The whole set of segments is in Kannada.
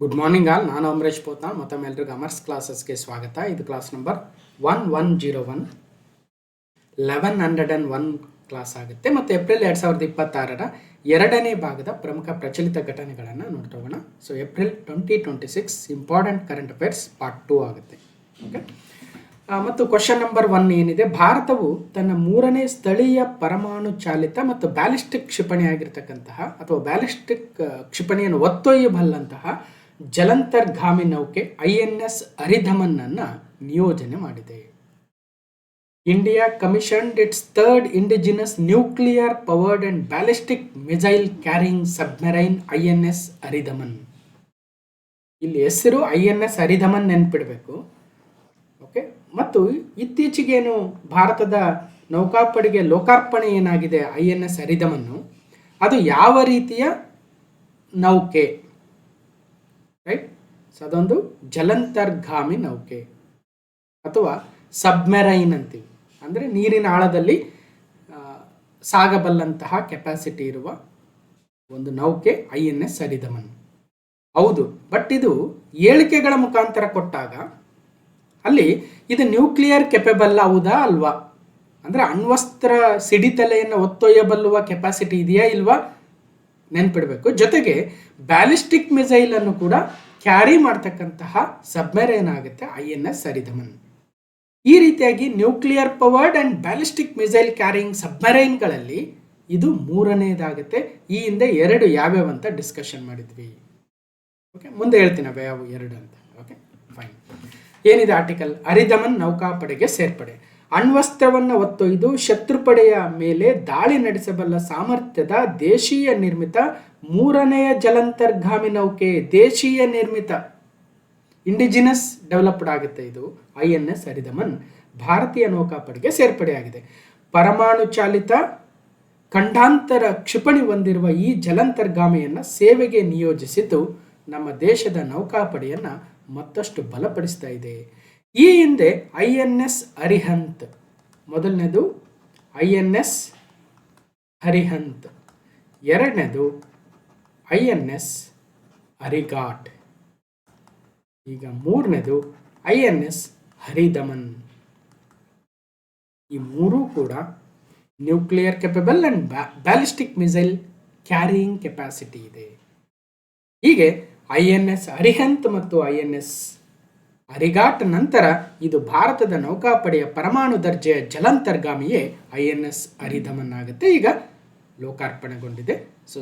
Good morning all. ನಾನು ಅಮರೇಶ್ ಪೋತ್ನಾಳ್. ಮತ್ತೊಮ್ಮೆ ಎಲ್ರಿಗೂ ಅಮರ್ಸ್ ಕ್ಲಾಸಸ್ಗೆ ಸ್ವಾಗತ. ಇದು ಕ್ಲಾಸ್ ನಂಬರ್ 1101 1101 ಕ್ಲಾಸ್ ಆಗುತ್ತೆ ಮತ್ತು ಏಪ್ರಿಲ್ 2026 ಎರಡನೇ ಭಾಗದ ಪ್ರಮುಖ ಪ್ರಚಲಿತ ಘಟನೆಗಳನ್ನು ನೋಡ್ತಾ ಹೋಗೋಣ. So April 2026 important current affairs part 2 ಆಗುತ್ತೆ. ಓಕೆ, ಮತ್ತು ಕ್ವಶನ್ ನಂಬರ್ 1 ಏನಿದೆ, ಭಾರತವು ತನ್ನ 3ನೇ ಸ್ಥಳೀಯ ಪರಮಾಣು ಚಾಲಿತ ಮತ್ತು ಬ್ಯಾಲಿಸ್ಟಿಕ್ ಕ್ಷಿಪಣಿಯಾಗಿರ್ತಕ್ಕಂತಹ ಅಥವಾ ಬ್ಯಾಲಿಸ್ಟಿಕ್ ಕ್ಷಿಪಣಿಯನ್ನು ಒತ್ತೊಯ್ಯಬಲ್ಲಂತಹ ಜಲಂತರ್ಗಾಮಿ ನೌಕೆ INS ಅರಿಧಮನ್ ಅನ್ನು ನಿಯೋಜನೆ ಮಾಡಿದೆ. India commissioned its third indigenous nuclear powered and ballistic missile carrying submarine INS Aridhaman. ಇಲ್ಲಿ ಹೆಸರು INS ಅರಿಧಮನ್ ನೆನ್ಪಿಡಬೇಕು. ಓಕೆ, ಮತ್ತು ಇತ್ತೀಚೆಗೇನು ಭಾರತದ ನೌಕಾಪಡೆಗೆ ಲೋಕಾರ್ಪಣೆ ಏನಾಗಿದೆ INS ಅರಿಧಮನ್ನು, ಅದು ಯಾವ ರೀತಿಯ ನೌಕೆ, ರೈಟ್? ಸೊ ಅದೊಂದು ಜಲಂತರ್ಗಾಮಿ ನೌಕೆ ಅಥವಾ ಸಬ್ಮೆರೈನ್ ಅಂತೀವಿ. ಅಂದರೆ ನೀರಿನ ಆಳದಲ್ಲಿ ಸಾಗಬಲ್ಲಂತಹ ಕೆಪಾಸಿಟಿ ಇರುವ ಒಂದು ನೌಕೆ INS ಅರಿಧಮನ್. ಹೌದು, ಬಟ್ ಇದು ಹೇಳಿಕೆಗಳ ಮುಖಾಂತರ ಕೊಟ್ಟಾಗ ಅಲ್ಲಿ ಇದು ನ್ಯೂಕ್ಲಿಯರ್ ಕೆಪಬಲ್ ಹೌದಾ ಅಲ್ವಾ, ಅಂದರೆ ಅಣ್ವಸ್ತ್ರ ಸಿಡಿತಲೆಯನ್ನು ಒತ್ತೊಯ್ಯಬಲ್ಲುವ ಕೆಪಾಸಿಟಿ ಇದೆಯಾ ಇಲ್ವಾ ನೆನ್ಪಿಡಬೇಕು. ಜೊತೆಗೆ ಬ್ಯಾಲಿಸ್ಟಿಕ್ ಮಿಸೈಲ್ ಅನ್ನು ಕೂಡ ಕ್ಯಾರಿ ಮಾಡ್ತಕ್ಕಂತಹ ಸಬ್ಮೆರೈನ್ ಆಗುತ್ತೆ INS ಅರಿಧಮನ್. ಈ ರೀತಿಯಾಗಿ nuclear powered and ballistic missile carrying ಸಬ್ಮೆರೈನ್ಗಳಲ್ಲಿ ಇದು 3ನೇದಾಗುತ್ತೆ. ಈ ಹಿಂದೆ 2 ಯಾವ್ಯಾವ ಅಂತ ಡಿಸ್ಕಷನ್ ಮಾಡಿದ್ವಿ. ಓಕೆ, ಮುಂದೆ ಹೇಳ್ತೀನಿ ಯಾವ 2 ಅಂತ. Okay, fine. ಏನಿದೆ ಆರ್ಟಿಕಲ್? ಅರಿಧಮನ್ ನೌಕಾಪಡೆಗೆ ಸೇರ್ಪಡೆ. ಅಣ್ವಸ್ತ್ರವನ್ನು ಒತ್ತೊಯ್ದು ಶತ್ರುಪಡೆಯ ಮೇಲೆ ದಾಳಿ ನಡೆಸಬಲ್ಲ ಸಾಮರ್ಥ್ಯದ ದೇಶೀಯ ನಿರ್ಮಿತ 3ನೇ ಜಲಂತರ್ಗಾಮಿ ನೌಕೆ. ದೇಶೀಯ ನಿರ್ಮಿತ, ಇಂಡಿಜಿನಸ್ ಡೆವಲಪ್ಡ್ ಆಗುತ್ತೆ ಇದು INS ಅರಿಧಮನ್. ಭಾರತೀಯ ನೌಕಾಪಡೆಗೆ ಸೇರ್ಪಡೆಯಾಗಿದೆ. ಪರಮಾಣು ಚಾಲಿತ ಖಂಡಾಂತರ ಕ್ಷಿಪಣಿ ಹೊಂದಿರುವ ಈ ಜಲಂತರ್ಗಾಮಿಯನ್ನು ಸೇವೆಗೆ ನಿಯೋಜಿಸಿದ್ದು ನಮ್ಮ ದೇಶದ ನೌಕಾಪಡೆಯನ್ನು ಮತ್ತಷ್ಟು ಬಲಪಡಿಸ್ತಾ ಇದೆ. ಈ ಹಿಂದೆ INS ಅರಿಹಂತ್, ಮೊದಲನೇದು INS ಅರಿಹಂತ್, ಎರಡನೇದು INS ಅರಿಘಾಟ್, ಈಗ 3ನೇದು INS ಅರಿಧಮನ್. ಈ 3 ಕೂಡ nuclear capable and ballistic missile carrying capacity ಇದೆ. ಹೀಗೆ INS ಅರಿಹಂತ್ ಮತ್ತು INS ಅರಿಘಾಟ್ ನಂತರ ಇದು ಭಾರತದ ನೌಕಾಪಡೆಯ ಪರಮಾಣು ದರ್ಜೆಯ ಜಲಂತರ್ಗಾಮಿಯೇ INS ಅರಿಧಮನ್ ಆಗುತ್ತೆ. ಈಗ ಲೋಕಾರ್ಪಣೆಗೊಂಡಿದೆ. ಸೊ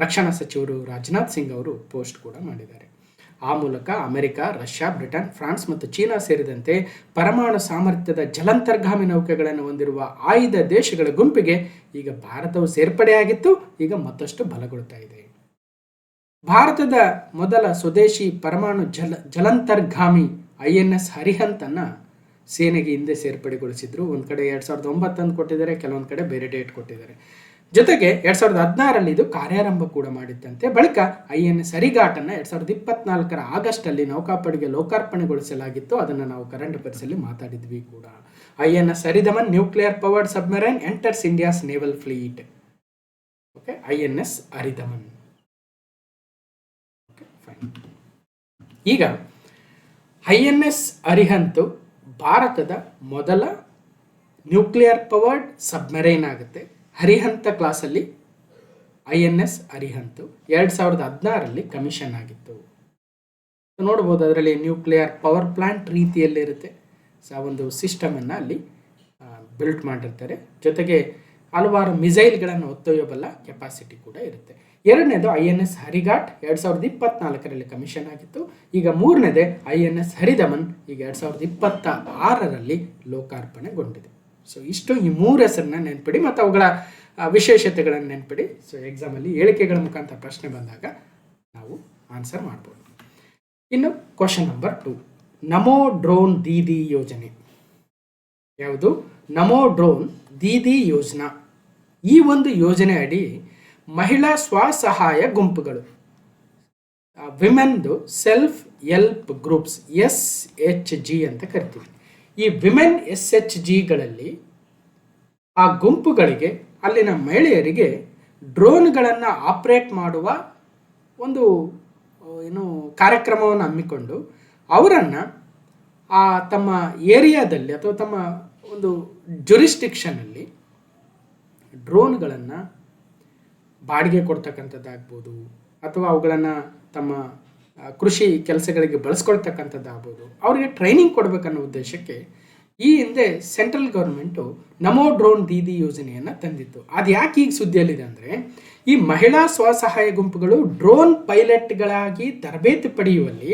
ರಕ್ಷಣಾ ಸಚಿವರು ರಾಜನಾಥ್ ಸಿಂಗ್ ಅವರು ಪೋಸ್ಟ್ ಕೂಡ ಮಾಡಿದ್ದಾರೆ. ಆ ಮೂಲಕ ಅಮೆರಿಕ, ರಷ್ಯಾ, ಬ್ರಿಟನ್, ಫ್ರಾನ್ಸ್ ಮತ್ತು ಚೀನಾ ಸೇರಿದಂತೆ ಪರಮಾಣು ಸಾಮರ್ಥ್ಯದ ಜಲಂತರ್ಗಾಮಿ ನೌಕೆಗಳನ್ನು ಹೊಂದಿರುವ ಆಯ್ದ ದೇಶಗಳ ಗುಂಪಿಗೆ ಈಗ ಭಾರತವು ಸೇರ್ಪಡೆಯಾಗಿತ್ತು. ಈಗ ಮತ್ತಷ್ಟು ಬಲಗೊಳ್ತಾ ಇದೆ. ಭಾರತದ ಮೊದಲ ಸ್ವದೇಶಿ ಪರಮಾಣು ಜಲಂತರ್ಗಾಮಿ INS ಅರಿಹಂತ್ ಅನ್ನು ಸೇನೆಗೆ ಹಿಂದೆ ಸೇರ್ಪಡೆಗೊಳಿಸಿದ್ರು. ಒಂದು ಕಡೆ 2009 ಅಂತ ಕೊಟ್ಟಿದ್ದಾರೆ, ಕೆಲವೊಂದು ಕಡೆ ಬೇರೆ ಡೇಟ್ ಕೊಟ್ಟಿದ್ದಾರೆ. ಜೊತೆಗೆ 2016 ಇದು ಕಾರ್ಯಾರಂಭ ಕೂಡ ಮಾಡಿತ್ತಂತೆ. ಬಳಿಕ INS ಅರಿಘಾಟ್ ಅನ್ನು 2024 ಆಗಸ್ಟಲ್ಲಿ ನೌಕಾಪಡೆಗೆ ಲೋಕಾರ್ಪಣೆಗೊಳಿಸಲಾಗಿತ್ತು. ಅದನ್ನು ನಾವು ಕರೆಂಟ್ ಅಫೇರ್ಸಲ್ಲಿ ಮಾತಾಡಿದ್ವಿ ಕೂಡ. INS Aridhaman nuclear powered submarine enters India's naval fleet. Okay, INS Aridhaman. ಈಗ INS ಅರಿಹಂತ್ ಭಾರತದ ಮೊದಲ ನ್ಯೂಕ್ಲಿಯರ್ ಪವರ್ಡ್ ಸಬ್ಮೆರೈನ್ ಆಗುತ್ತೆ. ಅರಿಹಂತ ಕ್ಲಾಸಲ್ಲಿ INS ಅರಿಹಂತ್ 2016 ಕಮಿಷನ್ ಆಗಿತ್ತು. ನೋಡ್ಬೋದು, ಅದರಲ್ಲಿ ನ್ಯೂಕ್ಲಿಯರ್ ಪವರ್ ಪ್ಲಾಂಟ್ ರೀತಿಯಲ್ಲಿರುತ್ತೆ. ಸೊ ಒಂದು ಸಿಸ್ಟಮನ್ನು ಅಲ್ಲಿ ಬಿಲ್ಟ್ ಮಾಡಿರ್ತಾರೆ. ಜೊತೆಗೆ ಹಲವಾರು ಮಿಸೈಲ್ಗಳನ್ನು ಹೊತ್ತೊಯ್ಯಬಲ್ಲ ಕೆಪಾಸಿಟಿ ಕೂಡ ಇರುತ್ತೆ. ಎರಡನೇದು INS ಅರಿಘಾಟ್ 2024 ಕಮಿಷನ್ ಆಗಿತ್ತು. ಈಗ 3ನೇದೇ INS ಅರಿಧಮನ್ ಈಗ 2026 ಲೋಕಾರ್ಪಣೆಗೊಂಡಿದೆ. ಸೊ ಇಷ್ಟು ಈ 3 ಹೆಸರನ್ನ ನೆನ್ಪಿಡಿ ಮತ್ತು ಅವುಗಳ ವಿಶೇಷತೆಗಳನ್ನು ನೆನ್ಪಿಡಿ. ಸೊ ಎಕ್ಸಾಮಲ್ಲಿ ಹೇಳಿಕೆಗಳ ಮುಖಾಂತರ ಪ್ರಶ್ನೆ ಬಂದಾಗ ನಾವು ಆನ್ಸರ್ ಮಾಡ್ಬೋದು. ಇನ್ನು ಕ್ವಶನ್ ನಂಬರ್ 2, ನಮೋ ಡ್ರೋನ್ ದೀದಿ ಯೋಜನೆ. ಯಾವುದು? ನಮೋ ಡ್ರೋನ್ ದೀದಿ ಯೋಜನಾ. ಈ ಒಂದು ಯೋಜನೆ ಅಡಿ ಮಹಿಳಾ ಸ್ವಸಹಾಯ ಗುಂಪುಗಳು, ವಿಮೆನ್ದು ಸೆಲ್ಫ್ ಹೆಲ್ಪ್ ಗ್ರೂಪ್ಸ್, SHG ಅಂತ ಕರಿತೀವಿ. ಈ ವಿಮೆನ್ SHGಗಳಲ್ಲಿ ಆ ಗುಂಪುಗಳಿಗೆ, ಅಲ್ಲಿನ ಮಹಿಳೆಯರಿಗೆ ಡ್ರೋನ್ಗಳನ್ನು ಆಪರೇಟ್ ಮಾಡುವ ಒಂದು ಏನು ಕಾರ್ಯಕ್ರಮವನ್ನು ಹಮ್ಮಿಕೊಂಡು ಅವರನ್ನು ತಮ್ಮ ಏರಿಯಾದಲ್ಲಿ ಅಥವಾ ತಮ್ಮ ಒಂದು ಜುರಿಸ್ಟಿಕ್ಷನಲ್ಲಿ ಡ್ರೋನ್ಗಳನ್ನು ಬಾಡಿಗೆ ಕೊಡ್ತಕ್ಕಂಥದ್ದಾಗ್ಬೋದು ಅಥವಾ ಅವುಗಳನ್ನು ತಮ್ಮ ಕೃಷಿ ಕೆಲಸಗಳಿಗೆ ಬಳಸ್ಕೊಳ್ತಕ್ಕಂಥದ್ದಾಗ್ಬೋದು, ಅವರಿಗೆ ಟ್ರೈನಿಂಗ್ ಕೊಡಬೇಕನ್ನೋ ಉದ್ದೇಶಕ್ಕೆ ಈ ಹಿಂದೆ ಸೆಂಟ್ರಲ್ ಗೌರ್ಮೆಂಟು ನಮೋ ಡ್ರೋನ್ ದೀದಿ ಯೋಜನೆಯನ್ನು ತಂದಿತ್ತು. ಅದು ಯಾಕೆ ಈಗ ಸುದ್ದಿಯಲ್ಲಿದೆ ಅಂದರೆ, ಈ ಮಹಿಳಾ ಸ್ವಸಹಾಯ ಗುಂಪುಗಳು ಡ್ರೋನ್ ಪೈಲಟ್ಗಳಾಗಿ ತರಬೇತಿ ಪಡೆಯುವಲ್ಲಿ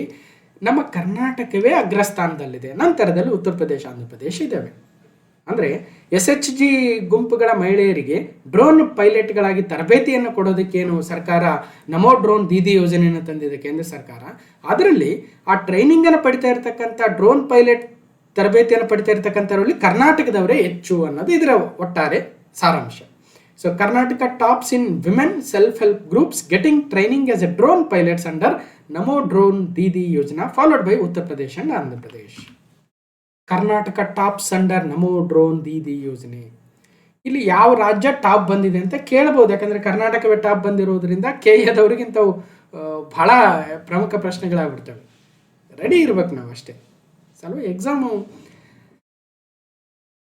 ನಮ್ಮ ಕರ್ನಾಟಕವೇ ಅಗ್ರಸ್ಥಾನದಲ್ಲಿದೆ. ನಂತರದಲ್ಲಿ ಉತ್ತರ ಪ್ರದೇಶ, ಆಂಧ್ರ ಪ್ರದೇಶ ಇದ್ದಾವೆ. ಅಂದರೆ SHG ಗುಂಪುಗಳ ಮಹಿಳೆಯರಿಗೆ ಡ್ರೋನ್ ಪೈಲಟ್ಗಳಾಗಿ ತರಬೇತಿಯನ್ನು ಕೊಡೋದಕ್ಕೇನು ಸರ್ಕಾರ ನಮೋ ಡ್ರೋನ್ ದೀದಿ ಯೋಜನೆಯನ್ನು ತಂದಿದೆ ಕೇಂದ್ರ ಸರ್ಕಾರ. ಅದರಲ್ಲಿ ಆ ಟ್ರೈನಿಂಗನ್ನು ಪಡಿತಾ ಇರತಕ್ಕಂಥ ಡ್ರೋನ್ ಪೈಲಟ್ ತರಬೇತಿಯನ್ನು ಪಡಿತಾ ಇರತಕ್ಕಂಥವರಲ್ಲಿ ಕರ್ನಾಟಕದವರೇ ಹೆಚ್ಚು ಅನ್ನೋದು ಇದರ ಒಟ್ಟಾರೆ ಸಾರಾಂಶ. So Karnataka tops in women self help groups getting training as a drone pilots under Namo drone Didi Yojana followed by Uttar Pradesh and Andhra Pradesh. Karnataka tops under Namo drone Didi ಯೋಜನೆ. ಇಲ್ಲಿ ಯಾವ ರಾಜ್ಯ ಟಾಪ್ ಬಂದಿದೆ ಅಂತ ಕೇಳ್ಬೋದು, ಯಾಕಂದರೆ ಕರ್ನಾಟಕವೇ ಟಾಪ್ ಬಂದಿರೋದ್ರಿಂದ KEದವ್ರಿಗೆ ಇಂಥವು ಭಾಳ ಪ್ರಮುಖ ಪ್ರಶ್ನೆಗಳಾಗ್ಬಿಡ್ತವೆ. ರೆಡಿ ಇರ್ಬೇಕು ನಾವು ಅಷ್ಟೇ. ಸಲ್ವ ಎಕ್ಸಾಮು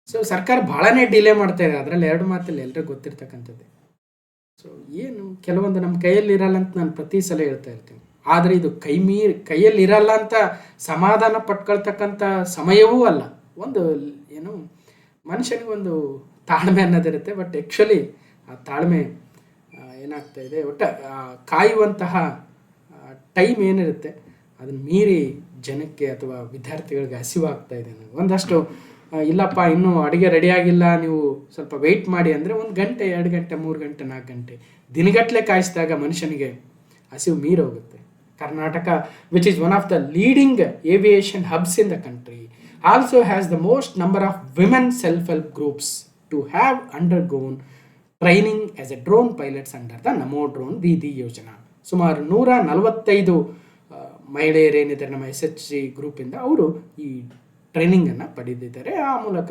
ಸೊ ಸರ್ಕಾರ ಭಾಳನೇ ಡಿಲೇ ಮಾಡ್ತಾ ಇದೆ. ಅದರಲ್ಲಿ ಎರಡು ಮಾತಲ್ಲಿ ಎಲ್ಲರಿಗೂ ಗೊತ್ತಿರ್ತಕ್ಕಂಥದ್ದೇ. ಸೊ ಏನು ಕೆಲವೊಂದು ನಮ್ಮ ಕೈಯಲ್ಲಿ ಇರಲ್ಲ ಅಂತ ನಾನು ಪ್ರತಿ ಸಲ ಹೇಳ್ತಾ ಇರ್ತೀನಿ. ಆದರೆ ಇದು ಕೈಯಲ್ಲಿ ಇರಲ್ಲ ಅಂತ ಸಮಾಧಾನ ಪಟ್ಕೊಳ್ತಕ್ಕಂಥ ಸಮಯವೂ ಅಲ್ಲ. ಒಂದು ಏನು ಮನುಷ್ಯನಿಗೆ ಒಂದು ತಾಳ್ಮೆ ಅನ್ನೋದಿರುತ್ತೆ. ಬಟ್ ಆ್ಯಕ್ಚುಲಿ ಆ ತಾಳ್ಮೆ ಏನಾಗ್ತಾ ಇದೆ, ಒಟ್ಟು ಕಾಯುವಂತಹ ಟೈಮ್ ಏನಿರುತ್ತೆ ಅದನ್ನು ಮೀರಿ ಜನಕ್ಕೆ ಅಥವಾ ವಿದ್ಯಾರ್ಥಿಗಳಿಗೆ ಹಸಿವಾಗ್ತಾ ಇದೆ. ಒಂದಷ್ಟು ಇಲ್ಲಪ್ಪ ಇನ್ನೂ ಅಡುಗೆ ರೆಡಿಯಾಗಿಲ್ಲ, ನೀವು ಸ್ವಲ್ಪ ವೆಯ್ಟ್ ಮಾಡಿ ಅಂದರೆ 1 ಗಂಟೆ 2 ಗಂಟೆ 3 ಗಂಟೆ 4 ಗಂಟೆ ದಿನಗಟ್ಟಲೆ ಕಾಯಿಸಿದಾಗ ಮನುಷ್ಯನಿಗೆ ಹಸಿವು ಮೀರೋಗುತ್ತೆ. Karnataka, which is one of the leading aviation hubs in the country, also has the most number of women self help groups to have undergone training as a drone pilots under the Namo drone Didi Yojana. ಸುಮಾರು 145 ಮಹಿಳೆಯರೇನಿದ್ದಾರೆ ನಮ್ಮ SHG ಗ್ರೂಪಿಂದ ಅವರು ಈ ಟ್ರೈನಿಂಗನ್ನು ಪಡೆದಿದ್ದಾರೆ. ಆ ಮೂಲಕ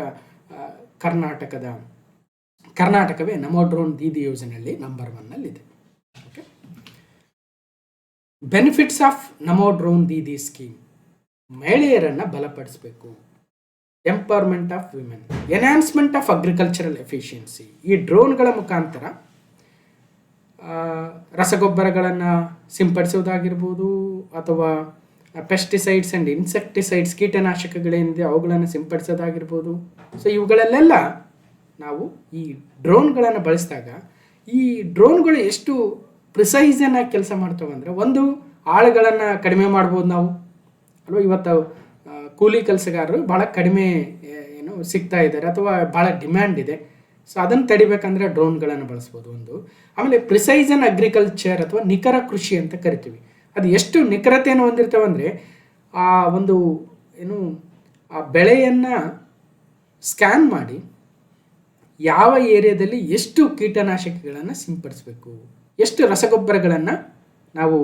ಕರ್ನಾಟಕವೇ ನಮೋ ಡ್ರೋನ್ ದೀದಿ ಯೋಜನೆಯಲ್ಲಿ ನಂಬರ್ 1ನಲ್ಲಿದೆ. Okay, benefits of Namo drone Didi scheme. ಮಹಿಳೆಯರನ್ನು ಬಲಪಡಿಸಬೇಕು, empowerment of women, enhancement of agricultural efficiency. ಈ ಡ್ರೋನ್ಗಳ ಮುಖಾಂತರ ರಸಗೊಬ್ಬರಗಳನ್ನು ಸಿಂಪಡಿಸೋದಾಗಿರ್ಬೋದು ಅಥವಾ ಪೆಸ್ಟಿಸೈಡ್ಸ್ ಆ್ಯಂಡ್ ಇನ್ಸೆಕ್ಟಿಸೈಡ್ಸ್, ಕೀಟನಾಶಕಗಳೇನಿದೆ ಅವುಗಳನ್ನು ಸಿಂಪಡಿಸೋದಾಗಿರ್ಬೋದು. ಸೊ ಇವುಗಳಲ್ಲೆಲ್ಲ ನಾವು ಈ ಡ್ರೋನ್ಗಳನ್ನು ಬಳಸಿದಾಗ ಈ ಡ್ರೋನ್ಗಳು ಎಷ್ಟು ಪ್ರಿಸೈಸನ್ನಾಗಿ ಕೆಲಸ ಮಾಡ್ತವೆ ಅಂದರೆ, ಒಂದು ಆಳುಗಳನ್ನು ಕಡಿಮೆ ಮಾಡ್ಬೋದು ನಾವು ಅಲ್ವಾ. ಇವತ್ತು ಕೂಲಿ ಕೆಲಸಗಾರರು ಭಾಳ ಕಡಿಮೆ ಸಿಗ್ತಾ ಇದ್ದಾರೆ ಅಥವಾ ಭಾಳ ಡಿಮ್ಯಾಂಡ್ ಇದೆ. ಸೊ ಅದನ್ನು ತಡಿಬೇಕಂದ್ರೆ ಡ್ರೋನ್ಗಳನ್ನು ಬಳಸ್ಬೋದು ಒಂದು. ಆಮೇಲೆ ಪ್ರಿಸೈಸನ್ ಅಗ್ರಿಕಲ್ಚರ್ ಅಥವಾ ನಿಖರ ಕೃಷಿ ಅಂತ ಕರಿತೀವಿ. ಅದು ಎಷ್ಟು ನಿಖರತೆಯನ್ನು ಹೊಂದಿರ್ತವೆ ಅಂದರೆ, ಆ ಒಂದು ಆ ಬೆಳೆಯನ್ನು ಸ್ಕ್ಯಾನ್ ಮಾಡಿ ಯಾವ ಏರಿಯಾದಲ್ಲಿ ಎಷ್ಟು ಕೀಟನಾಶಕಗಳನ್ನು ಸಿಂಪಡಿಸಬೇಕು, ಎಷ್ಟು ರಸಗೊಬ್ಬರಗಳನ್ನು ನಾವು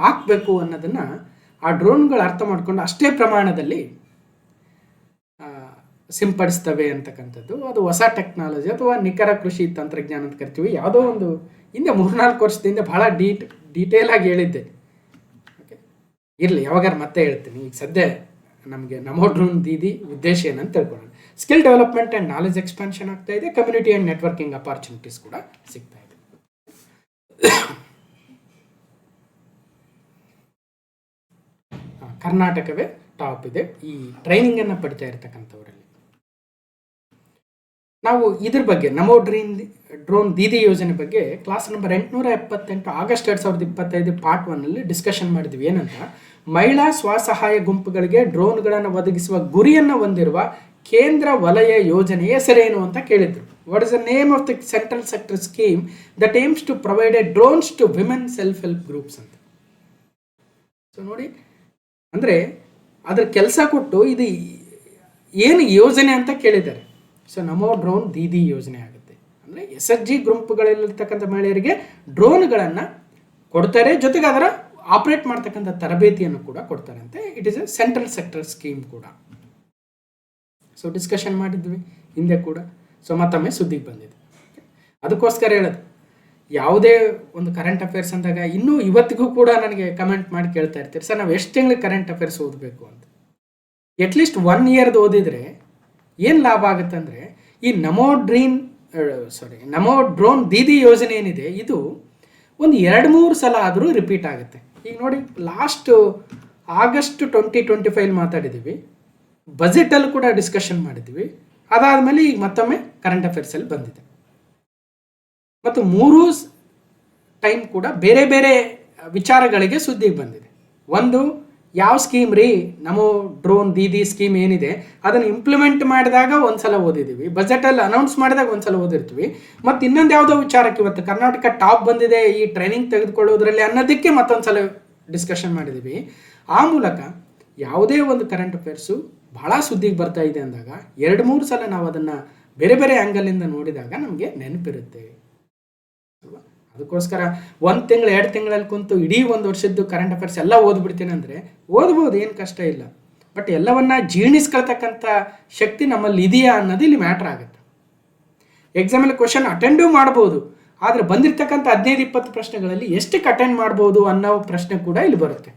ಹಾಕಬೇಕು ಅನ್ನೋದನ್ನು ಆ ಡ್ರೋನ್ಗಳು ಅರ್ಥ ಮಾಡಿಕೊಂಡು ಅಷ್ಟೇ ಪ್ರಮಾಣದಲ್ಲಿ ಸಿಂಪಡಿಸ್ತವೆ ಅಂತಕ್ಕಂಥದ್ದು. ಅದು ಹೊಸ ಟೆಕ್ನಾಲಜಿ ಅಥವಾ ನಿಖರ ಕೃಷಿ ತಂತ್ರಜ್ಞಾನ ಅಂತ ಕರಿತೀವಿ. ಯಾವುದೋ ಒಂದು ಹಿಂದೆ 3-4 ವರ್ಷದಿಂದ ಭಾಳ ಡೀಟೇಲಾಗಿ ಹೇಳಿದ್ದೆ. ಓಕೆ, ಇರಲಿ, ಯಾವಾಗಾರು ಮತ್ತೆ ಹೇಳ್ತೀನಿ. ಈಗ ಸದ್ಯ ನಮಗೆ ನಮೋ ಡ್ರೋನ್ ದೀದಿ ಉದ್ದೇಶ ಏನಂತ ತಿಳ್ಕೊಳ್ಳೋಣ. Skill development and knowledge expansion ಆಗ್ತಾ ಇದೆ. ಕಮ್ಯುನಿಟಿ ಆ್ಯಂಡ್ ನೆಟ್ವರ್ಕಿಂಗ್ ಅಪಾರ್ಚುನಿಟೀಸ್ ಕೂಡ ಸಿಗ್ತಾ ಇದೆ. ಕರ್ನಾಟಕವೇ ಟಾಪ್ ಇದೆ ಈ ಟ್ರೈನಿಂಗನ್ನು ಪಡಿತಾ ಇರತಕ್ಕಂಥವರಲ್ಲಿ. ನಾವು ಇದ್ರ ಬಗ್ಗೆ ನಮೋ ಡ್ರೋನ್ ದೀದಿ ಯೋಜನೆ ಬಗ್ಗೆ ಕ್ಲಾಸ್ ನಂಬರ್ 878 ಆಗಸ್ಟ್ 2025 ಪಾರ್ಟ್ 1ನಲ್ಲಿ ಡಿಸ್ಕಷನ್ ಮಾಡಿದ್ವಿ. ಏನಂತ, ಮಹಿಳಾ ಸ್ವಸಹಾಯ ಗುಂಪುಗಳಿಗೆ ಡ್ರೋನ್ಗಳನ್ನು ಒದಗಿಸುವ ಗುರಿಯನ್ನು ಹೊಂದಿರುವ ಕೇಂದ್ರ ವಲಯ ಯೋಜನೆಯ ಹೆಸರೇನು ಅಂತ ಕೇಳಿದ್ರು. What is the name of the central sector scheme that aims to provide a drones to women self help groups ಅಂತ. ಸೊ ನೋಡಿ, ಅಂದರೆ ಅದ್ರ ಕೆಲಸ ಕೊಟ್ಟು ಇದು ಏನು ಯೋಜನೆ ಅಂತ ಕೇಳಿದ್ದಾರೆ. ಸೊ ನಮೋ ಡ್ರೋನ್ ದೀದಿ ಯೋಜನೆ ಆಗುತ್ತೆ. ಅಂದರೆ SHG ಗುಂಪುಗಳಲ್ಲಿರ್ತಕ್ಕಂಥ ಮಹಿಳೆಯರಿಗೆ ಡ್ರೋನ್ಗಳನ್ನು ಕೊಡ್ತಾರೆ, ಜೊತೆಗೆ ಅದರ ಆಪ್ರೇಟ್ ಮಾಡ್ತಕ್ಕಂಥ ತರಬೇತಿಯನ್ನು ಕೂಡ ಕೊಡ್ತಾರಂತೆ. It is A central sector scheme ಕೂಡ. ಸೊ ಡಿಸ್ಕಷನ್ ಮಾಡಿದ್ವಿ ಹಿಂದೆ ಕೂಡ. ಸೊ ಮತ್ತೊಮ್ಮೆ ಸುದ್ದಿಗೆ ಬಂದಿದೆ. ಅದಕ್ಕೋಸ್ಕರ ಹೇಳೋದು, ಯಾವುದೇ ಒಂದು ಕರೆಂಟ್ ಅಫೇರ್ಸ್ ಅಂದಾಗ ಇನ್ನೂ ಇವತ್ತಿಗೂ ಕೂಡ ನನಗೆ ಕಮೆಂಟ್ ಮಾಡಿ ಕೇಳ್ತಾ ಇರ್ತೀರಿ, ಸರ್ ನಾವು ಎಷ್ಟು ತಿಂಗಳಿಗೆ ಕರೆಂಟ್ ಅಫೇರ್ಸ್ ಓದಬೇಕು ಅಂತ. ಅಟ್ಲೀಸ್ಟ್ 1 ಇಯರ್ದು ಓದಿದರೆ ಏನು ಲಾಭ ಆಗುತ್ತೆ ಅಂದರೆ, ಈ ನಮೋ ಡ್ರೋನ್ ದೀದಿ ಯೋಜನೆ ಏನಿದೆ ಇದು ಒಂದು 2-3 ಸಲ ಆದರೂ ರಿಪೀಟ್ ಆಗುತ್ತೆ. ಈಗ ನೋಡಿ, ಲಾಸ್ಟ್ ಆಗಸ್ಟ್ 2025 ಮಾತಾಡಿದ್ದೀವಿ, ಬಜೆಟಲ್ಲಿ ಕೂಡ ಡಿಸ್ಕಷನ್ ಮಾಡಿದ್ದೀವಿ, ಅದಾದಮೇಲೆ ಈಗ ಮತ್ತೊಮ್ಮೆ ಕರೆಂಟ್ ಅಫೇರ್ಸಲ್ಲಿ ಬಂದಿದೆ. ಮತ್ತು 3 ಟೈಮ್ ಕೂಡ ಬೇರೆ ಬೇರೆ ವಿಚಾರಗಳಿಗೆ ಸುದ್ದಿಗೆ ಬಂದಿದೆ. ಒಂದು, ಯಾವ ಸ್ಕೀಮ್ ರೀ, ನಮೋ ಡ್ರೋನ್ ದೀದಿ ಸ್ಕೀಮ್ ಏನಿದೆ ಅದನ್ನು ಇಂಪ್ಲಿಮೆಂಟ್ ಮಾಡಿದಾಗ ಒಂದ್ಸಲ ಓದಿದ್ದೀವಿ, ಬಜೆಟಲ್ಲಿ ಅನೌನ್ಸ್ ಮಾಡಿದಾಗ ಒಂದ್ಸಲ ಓದಿರ್ತೀವಿ, ಮತ್ತು ಇನ್ನೊಂದು ಯಾವುದೋ ವಿಚಾರಕ್ಕೆ ಇವತ್ತು ಕರ್ನಾಟಕ ಟಾಪ್ ಬಂದಿದೆ ಈ ಟ್ರೈನಿಂಗ್ ತೆಗೆದುಕೊಳ್ಳೋದ್ರಲ್ಲಿ ಅನ್ನೋದಕ್ಕೆ ಮತ್ತೊಂದ್ಸಲ ಡಿಸ್ಕಷನ್ ಮಾಡಿದ್ದೀವಿ. ಆ ಮೂಲಕ ಯಾವುದೇ ಒಂದು ಕರೆಂಟ್ ಅಫೇರ್ಸು ಬಹಳ ಸುದ್ದಿಗೆ ಬರ್ತಾ ಇದೆ ಅಂದಾಗ 2-3 ಸಲ ನಾವು ಅದನ್ನು ಬೇರೆ ಬೇರೆ ಆ್ಯಂಗಲಿಂದ ನೋಡಿದಾಗ ನಮಗೆ ನೆನಪಿರುತ್ತೆ ಅಲ್ವಾ. ಅದಕ್ಕೋಸ್ಕರ 1 ತಿಂಗಳು 2 ತಿಂಗಳಲ್ಲಿ ಕುಂತು ಇಡೀ 1 ವರ್ಷದ್ದು ಕರೆಂಟ್ ಅಫೇರ್ಸ್ ಎಲ್ಲ ಓದ್ಬಿಡ್ತೀನಿ ಅಂದರೆ ಓದ್ಬೋದು, ಏನು ಕಷ್ಟ ಇಲ್ಲ. ಬಟ್ ಎಲ್ಲವನ್ನ ಜೀರ್ಣಿಸ್ಕೊಳ್ತಕ್ಕಂಥ ಶಕ್ತಿ ನಮ್ಮಲ್ಲಿ ಇದೆಯಾ ಅನ್ನೋದು ಇಲ್ಲಿ ಮ್ಯಾಟ್ರ್ ಆಗುತ್ತೆ. ಎಕ್ಸಾಮಲ್ಲಿ ಕ್ವಶನ್ ಅಟೆಂಡೂ ಮಾಡ್ಬೋದು, ಆದರೆ ಬಂದಿರತಕ್ಕಂಥ 15-20 ಪ್ರಶ್ನೆಗಳಲ್ಲಿ ಎಷ್ಟಕ್ಕೆ ಅಟೆಂಡ್ ಮಾಡ್ಬೋದು ಅನ್ನೋ ಪ್ರಶ್ನೆ ಕೂಡ ಇಲ್ಲಿ ಬರುತ್ತೆ.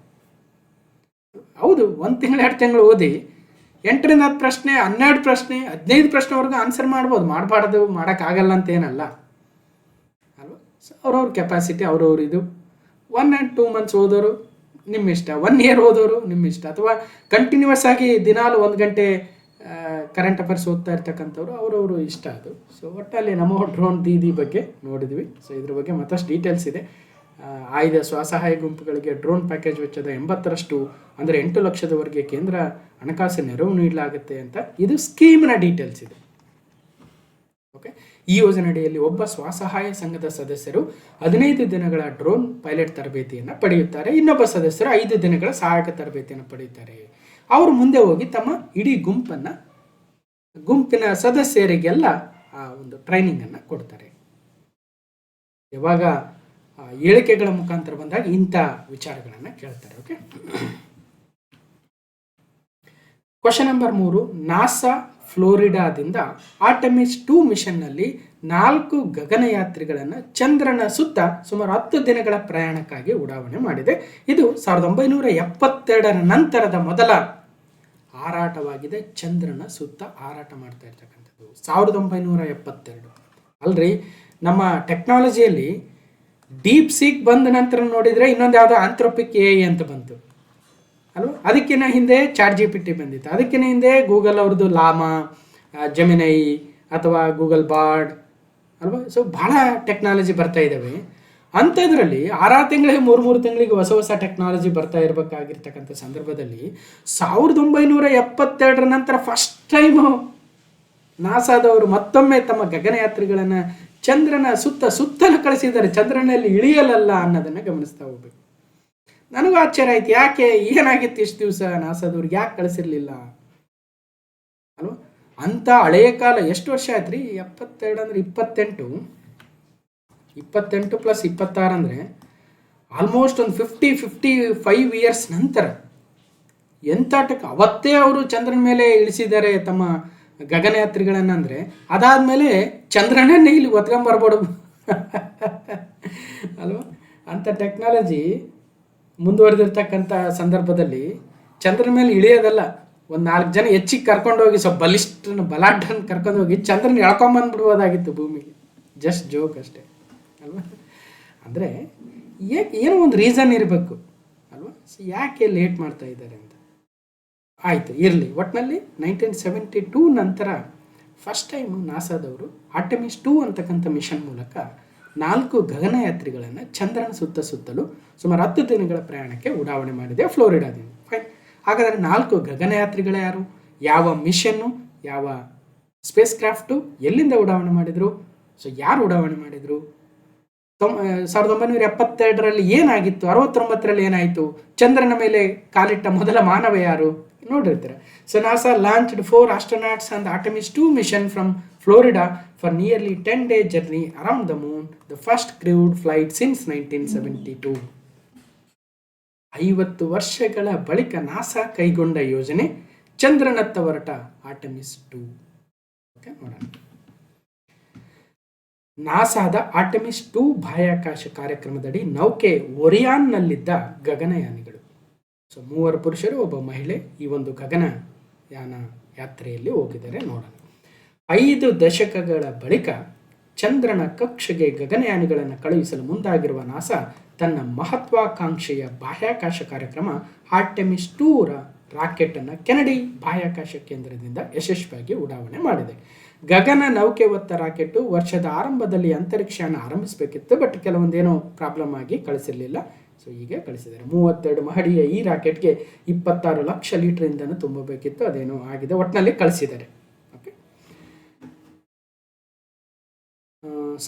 ಹೌದು, 1 ತಿಂಗಳು 2 ತಿಂಗಳು ಓದಿ 8ರಿಂದ 10 ಪ್ರಶ್ನೆ, 12 ಪ್ರಶ್ನೆ, 15 ಪ್ರಶ್ನೆವರೆಗೂ ಆನ್ಸರ್ ಮಾಡ್ಬೋದು, ಮಾಡಬಾರ್ದು ಮಾಡೋಕ್ಕಾಗಲ್ಲ ಅಂತ ಏನಲ್ಲ ಅಲ್ವಾ. ಅವ್ರವ್ರ ಕೆಪಾಸಿಟಿ, ಅವ್ರವ್ರ ಇದು. 1 and 2 ಮಂತ್ಸ್ ಓದೋರು ನಿಮ್ಮ ಇಷ್ಟ, 1 ಇಯರ್ ಓದೋರು ನಿಮ್ಮ ಇಷ್ಟ, ಅಥವಾ ಕಂಟಿನ್ಯೂಸ್ ಆಗಿ ದಿನಾಲು 1 ಗಂಟೆ ಕರೆಂಟ್ ಅಫೇರ್ಸ್ ಓದ್ತಾ ಇರ್ತಕ್ಕಂಥವ್ರು ಅವರವರು ಇಷ್ಟ ಅದು. ಸೊ ಒಟ್ಟಲ್ಲಿ ನಮೋ ಡ್ರೋನ್ ದೀದಿ ಬಗ್ಗೆ ನೋಡಿದ್ವಿ. ಸೊ ಇದ್ರ ಬಗ್ಗೆ ಮತ್ತಷ್ಟು ಡೀಟೇಲ್ಸ್ ಇದೆ. ಆಯ್ದ ಸ್ವಸಹಾಯ ಗುಂಪುಗಳಿಗೆ ಡ್ರೋನ್ ಪ್ಯಾಕೇಜ್ ವೆಚ್ಚದ 80% ಅಂದರೆ 8 ಲಕ್ಷದವರೆಗೆ ಕೇಂದ್ರ ಹಣಕಾಸು ನೆರವು ನೀಡಲಾಗುತ್ತೆ ಅಂತ ಇದು ಸ್ಕೀಮ್ನ ಡೀಟೇಲ್ಸ್ ಇದೆ. ಓಕೆ, ಈ ಯೋಜನೆಯಡಿಯಲ್ಲಿ ಒಬ್ಬ ಸ್ವಸಹಾಯ ಸಂಘದ ಸದಸ್ಯರು 15 ದಿನಗಳ ಡ್ರೋನ್ ಪೈಲಟ್ ತರಬೇತಿಯನ್ನು ಪಡೆಯುತ್ತಾರೆ, ಇನ್ನೊಬ್ಬ ಸದಸ್ಯರು 5 ದಿನಗಳ ಸಹಾಯಕ ತರಬೇತಿಯನ್ನು ಪಡೆಯುತ್ತಾರೆ. ಅವರು ಮುಂದೆ ಹೋಗಿ ತಮ್ಮ ಇಡೀ ಗುಂಪಿನ ಸದಸ್ಯರಿಗೆಲ್ಲ ಆ ಒಂದು ಟ್ರೈನಿಂಗನ್ನು ಕೊಡ್ತಾರೆ. ಯಾವಾಗ ಹೇಳಿಕೆಗಳ ಮುಖಾಂತರ ಬಂದಾಗ ಇಂಥ ವಿಚಾರಗಳನ್ನು ಕೇಳ್ತಾರೆ. ಓಕೆ, ಕ್ವಶನ್ ನಂಬರ್ 3, ನಾಸಾ ಫ್ಲೋರಿಡಾದಿಂದ ಆರ್ಟೆಮಿಸ್ 2 ಮಿಷನ್ನಲ್ಲಿ 4 ಗಗನಯಾತ್ರಿಗಳನ್ನು ಚಂದ್ರನ ಸುತ್ತ ಸುಮಾರು 10 ದಿನಗಳ ಪ್ರಯಾಣಕ್ಕಾಗಿ ಉಡಾವಣೆ ಮಾಡಿದೆ. ಇದು 1972ರ ನಂತರದ ಮೊದಲ ಹಾರಾಟವಾಗಿದೆ. ಚಂದ್ರನ ಸುತ್ತ ಹಾರಾಟ ಮಾಡ್ತಾ ಇರ್ತಕ್ಕಂಥದ್ದು 1972. ಅಲ್ರಿ, ನಮ್ಮ ಟೆಕ್ನಾಲಜಿಯಲ್ಲಿ ಡೀಪ್ ಸೀಕ್ ಬಂದ ನಂತರ ನೋಡಿದರೆ ಇನ್ನೊಂದು ಯಾವುದೋ ಆಂಥ್ರೋಪಿಕ್ AI ಅಂತ ಬಂತು ಅಲ್ವಾ. ಅದಕ್ಕಿಂತ ಹಿಂದೆ ChatGPT ಬಂದಿತ್ತು, ಅದಕ್ಕಿಂತ ಹಿಂದೆ ಗೂಗಲ್ ಅವ್ರದ್ದು ಲಾಮಾ, ಜೆಮಿನೈ ಅಥವಾ ಗೂಗಲ್ ಬಾರ್ಡ್ ಅಲ್ವಾ. ಸೊ ಭಾಳ ಟೆಕ್ನಾಲಜಿ ಬರ್ತಾ ಇದ್ದಾವೆ. ಅಂಥದ್ರಲ್ಲಿ 6 ತಿಂಗಳಿಗೆ 3 ತಿಂಗಳಿಗೆ ಹೊಸ ಟೆಕ್ನಾಲಜಿ ಬರ್ತಾ ಇರಬೇಕಾಗಿರ್ತಕ್ಕಂಥ ಸಂದರ್ಭದಲ್ಲಿ 1972ರ ನಂತರ ಫಸ್ಟ್ ಟೈಮು ನಾಸಾದವರು ಮತ್ತೊಮ್ಮೆ ತಮ್ಮ ಗಗನಯಾತ್ರಿಗಳನ್ನು ಚಂದ್ರನ ಸುತ್ತಲೂ ಕಳಿಸಿದ್ದಾರೆ, ಚಂದ್ರನಲ್ಲಿ ಇಳಿಯಲಲ್ಲ ಅನ್ನೋದನ್ನು ಗಮನಿಸ್ತಾ ಹೋಗ್ಬೇಕು. ನನಗೂ ಆಶ್ಚರ್ಯ ಆಯ್ತು, ಯಾಕೆ ಏನಾಗಿತ್ತು ಇಷ್ಟು ದಿವಸ ನಾಸಾದವ್ರಿಗೆ ಯಾಕೆ ಕಳಿಸಿರ್ಲಿಲ್ಲ ಅಲ್ವಾ. ಅಂಥ ಹಳೆಯ ಕಾಲ, ಎಷ್ಟು ವರ್ಷ ಆಯ್ತು ರೀ, 72 ಅಂದರೆ 28 + 26 ಅಂದರೆ ಆಲ್ಮೋಸ್ಟ್ ಒಂದು 55 ಇಯರ್ಸ್ ನಂತರ ಎಂಥ ಅವತ್ತೇ ಅವರು ಚಂದ್ರನ ಮೇಲೆ ಇಳಿಸಿದ್ದಾರೆ ತಮ್ಮ ಗಗನಯಾತ್ರಿಗಳನ್ನಂದರೆ ಅದಾದಮೇಲೆ ಚಂದ್ರನನ್ನೇ ಇಲ್ಲಿ ಒತ್ಕೊಂಬರ್ಬೋದು ಅಲ್ವಾ. ಅಂಥ ಟೆಕ್ನಾಲಜಿ ಮುಂದುವರೆದಿರ್ತಕ್ಕಂಥ ಸಂದರ್ಭದಲ್ಲಿ ಚಂದ್ರನ ಮೇಲೆ ಇಳಿಯೋದಲ್ಲ, ಒಂದು 4 ಜನ ಹೆಚ್ಚಿಗೆ ಕರ್ಕೊಂಡೋಗಿ ಸ್ವಲ್ಪ ಬಲಾಢ್ರನ್ನ ಕರ್ಕೊಂಡೋಗಿ ಚಂದ್ರನ ಎಳ್ಕೊಂಬಂದ್ಬಿಡ್ಬೋದಾಗಿತ್ತು ಭೂಮಿಗೆ. ಜಸ್ಟ್ ಜೋಕ್ ಅಷ್ಟೇ ಅಲ್ವಾ. ಅಂದರೆ ಏನೋ ಒಂದು ರೀಸನ್ ಇರಬೇಕು ಅಲ್ವಾ. ಸೊ ಯಾಕೆ ಲೇಟ್ ಮಾಡ್ತಾ ಇದ್ದಾರೆ ಅಂತ. ಆಯಿತು, ಇರಲಿ. ಒಟ್ಟಿನಲ್ಲಿ 1972 ನಂತರ ಫಸ್ಟ್ ಟೈಮು ನಾಸಾದವರು ಆರ್ಟೆಮಿಸ್ 2 ಅಂತಕ್ಕಂಥ ಮಿಷನ್ ಮೂಲಕ 4 ಗಗನಯಾತ್ರಿಗಳನ್ನು ಚಂದ್ರನ ಸುತ್ತಲೂ ಸುಮಾರು 10 ದಿನಗಳ ಪ್ರಯಾಣಕ್ಕೆ ಉಡಾವಣೆ ಮಾಡಿದೆ ಫ್ಲೋರಿಡಾದಿಂದ. ಫೈನ್. ಹಾಗಾದರೆ 4 ಗಗನಯಾತ್ರಿಗಳು ಯಾರು, ಯಾವ ಮಿಷನ್ನು, ಯಾವ ಸ್ಪೇಸ್ ಕ್ರಾಫ್ಟು, ಎಲ್ಲಿಂದ ಉಡಾವಣೆ ಮಾಡಿದರು, ಸೊ ಯಾರು ಉಡಾವಣೆ ಮಾಡಿದರು, 1972ರಲ್ಲಿ ಏನಾಗಿತ್ತು, 69ರಲ್ಲಿ ಏನಾಯಿತು, ಚಂದ್ರನ ಮೇಲೆ ಕಾಲಿಟ್ಟ ಮೊದಲ ಮಾನವ ಯಾರು ನೋಡಿರ್ತಾರೆ. So NASA launched 4 astronauts on the Artemis 2 mission from Florida for nearly 10-day journey around the moon, the first crewed flight since 1972. 50 ವರ್ಷಗಳ ಬಳಿಕ ನಾಸಾ ಕೈಗೊಂಡ ಯೋಜನೆ ಚಂದ್ರನತ್ತ ಹೊರಟ ಆರ್ಟೆಮಿಸ್ 2. ಓಕೆ, ನೋಡೋಣ. ನಾಸಾದ ಆರ್ಟೆಮಿಸ್ 2 ಬಾಹ್ಯಾಕಾಶ ಕಾರ್ಯಕ್ರಮದಡಿ ನೌಕೆ ಒರಿಯಾನ್ನಲ್ಲಿದ್ದ ಗಗನಯಾನಿಗಳು. ಸೊ 3 ಪುರುಷರು, ಒಬ್ಬ ಮಹಿಳೆ ಈ ಒಂದು ಗಗನಯಾನ ಯಾತ್ರೆಯಲ್ಲಿ ಹೋಗಿದ್ದಾರೆ. ನೋಡೋಣ. 5 ದಶಕಗಳ ಬಳಿಕ ಚಂದ್ರನ ಕಕ್ಷೆಗೆ ಗಗನಯಾನಿಗಳನ್ನು ಕಳುಹಿಸಲು ಮುಂದಾಗಿರುವ ನಾಸಾ ತನ್ನ ಮಹತ್ವಾಕಾಂಕ್ಷೆಯ ಬಾಹ್ಯಾಕಾಶ ಕಾರ್ಯಕ್ರಮ ಆರ್ಟೆಮಿಸ್ 2ರ ರಾಕೆಟ್ ಅನ್ನು ಕೆನಡಿ ಬಾಹ್ಯಾಕಾಶ ಕೇಂದ್ರದಿಂದ ಯಶಸ್ವಿಯಾಗಿ ಉಡಾವಣೆ ಮಾಡಿದೆ. ಗಗನ ನೌಕೆ ಹೊತ್ತ ರಾಕೆಟ್ ವರ್ಷದ ಆರಂಭದಲ್ಲಿ ಅಂತರಿಕ್ಷಯಾನ ಆರಂಭಿಸಬೇಕಿತ್ತು, ಬಟ್ ಕೆಲವೊಂದೇನೋ ಪ್ರಾಬ್ಲಮ್ ಆಗಿ ಕಳಿಸಿರಲಿಲ್ಲ. ಸೊ ಹೀಗೆ ಕಳಿಸಿದ್ದಾರೆ. 32 ಮಹಡಿಯ ಈ ರಾಕೆಟ್ಗೆ 26 ಲಕ್ಷ ಲೀಟರ್ ಇಂಧನ ತುಂಬಬೇಕಿತ್ತು, ಅದೇನೋ ಆಗಿದೆ, ಒಟ್ಟಿನಲ್ಲಿ ಕಳಿಸಿದ್ದಾರೆ. ಓಕೆ.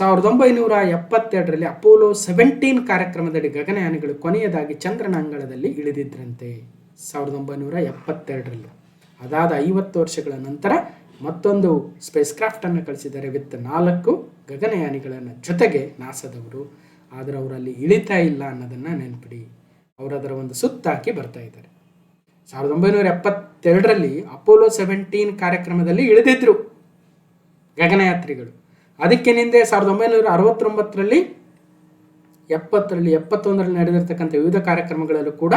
1972ರಲ್ಲಿ ಅಪೋಲೋ 17 ಕಾರ್ಯಕ್ರಮದಡಿ ಗಗನಯಾನಿಗಳು ಕೊನೆಯದಾಗಿ ಚಂದ್ರನ ಅಂಗಳದಲ್ಲಿ ಇಳಿದಿದ್ರಂತೆ. 1972ರಲ್ಲಿ. ಅದಾದ 50 ವರ್ಷಗಳ ನಂತರ ಮತ್ತೊಂದು ಸ್ಪೇಸ್ ಕ್ರಾಫ್ಟನ್ನು ಕಳಿಸಿದ್ದಾರೆ ವಿತ್ 4 ಗಗನಯಾನಿಗಳನ್ನು ಜೊತೆಗೆ ನಾಸಾದವರು. ಆದರೆ ಅವರಲ್ಲಿ ಇಳಿತಾ ಇಲ್ಲ ಅನ್ನೋದನ್ನು ನೆನಪಿಡಿ. ಅವರು ಅದರ ಒಂದು ಸುತ್ತಾಕಿ ಬರ್ತಾ ಇದ್ದಾರೆ. 1972ರಲ್ಲಿ ಅಪೋಲೋ 17 ಕಾರ್ಯಕ್ರಮದಲ್ಲಿ ಇಳಿದಿದ್ರು ಗಗನಯಾತ್ರಿಗಳು. ಅದಕ್ಕಿನಿಂದೆ 1969ರಲ್ಲಿ 70ರಲ್ಲಿ 71ರಲ್ಲಿ ನಡೆದಿರ್ತಕ್ಕಂಥ ವಿವಿಧ ಕಾರ್ಯಕ್ರಮಗಳಲ್ಲೂ ಕೂಡ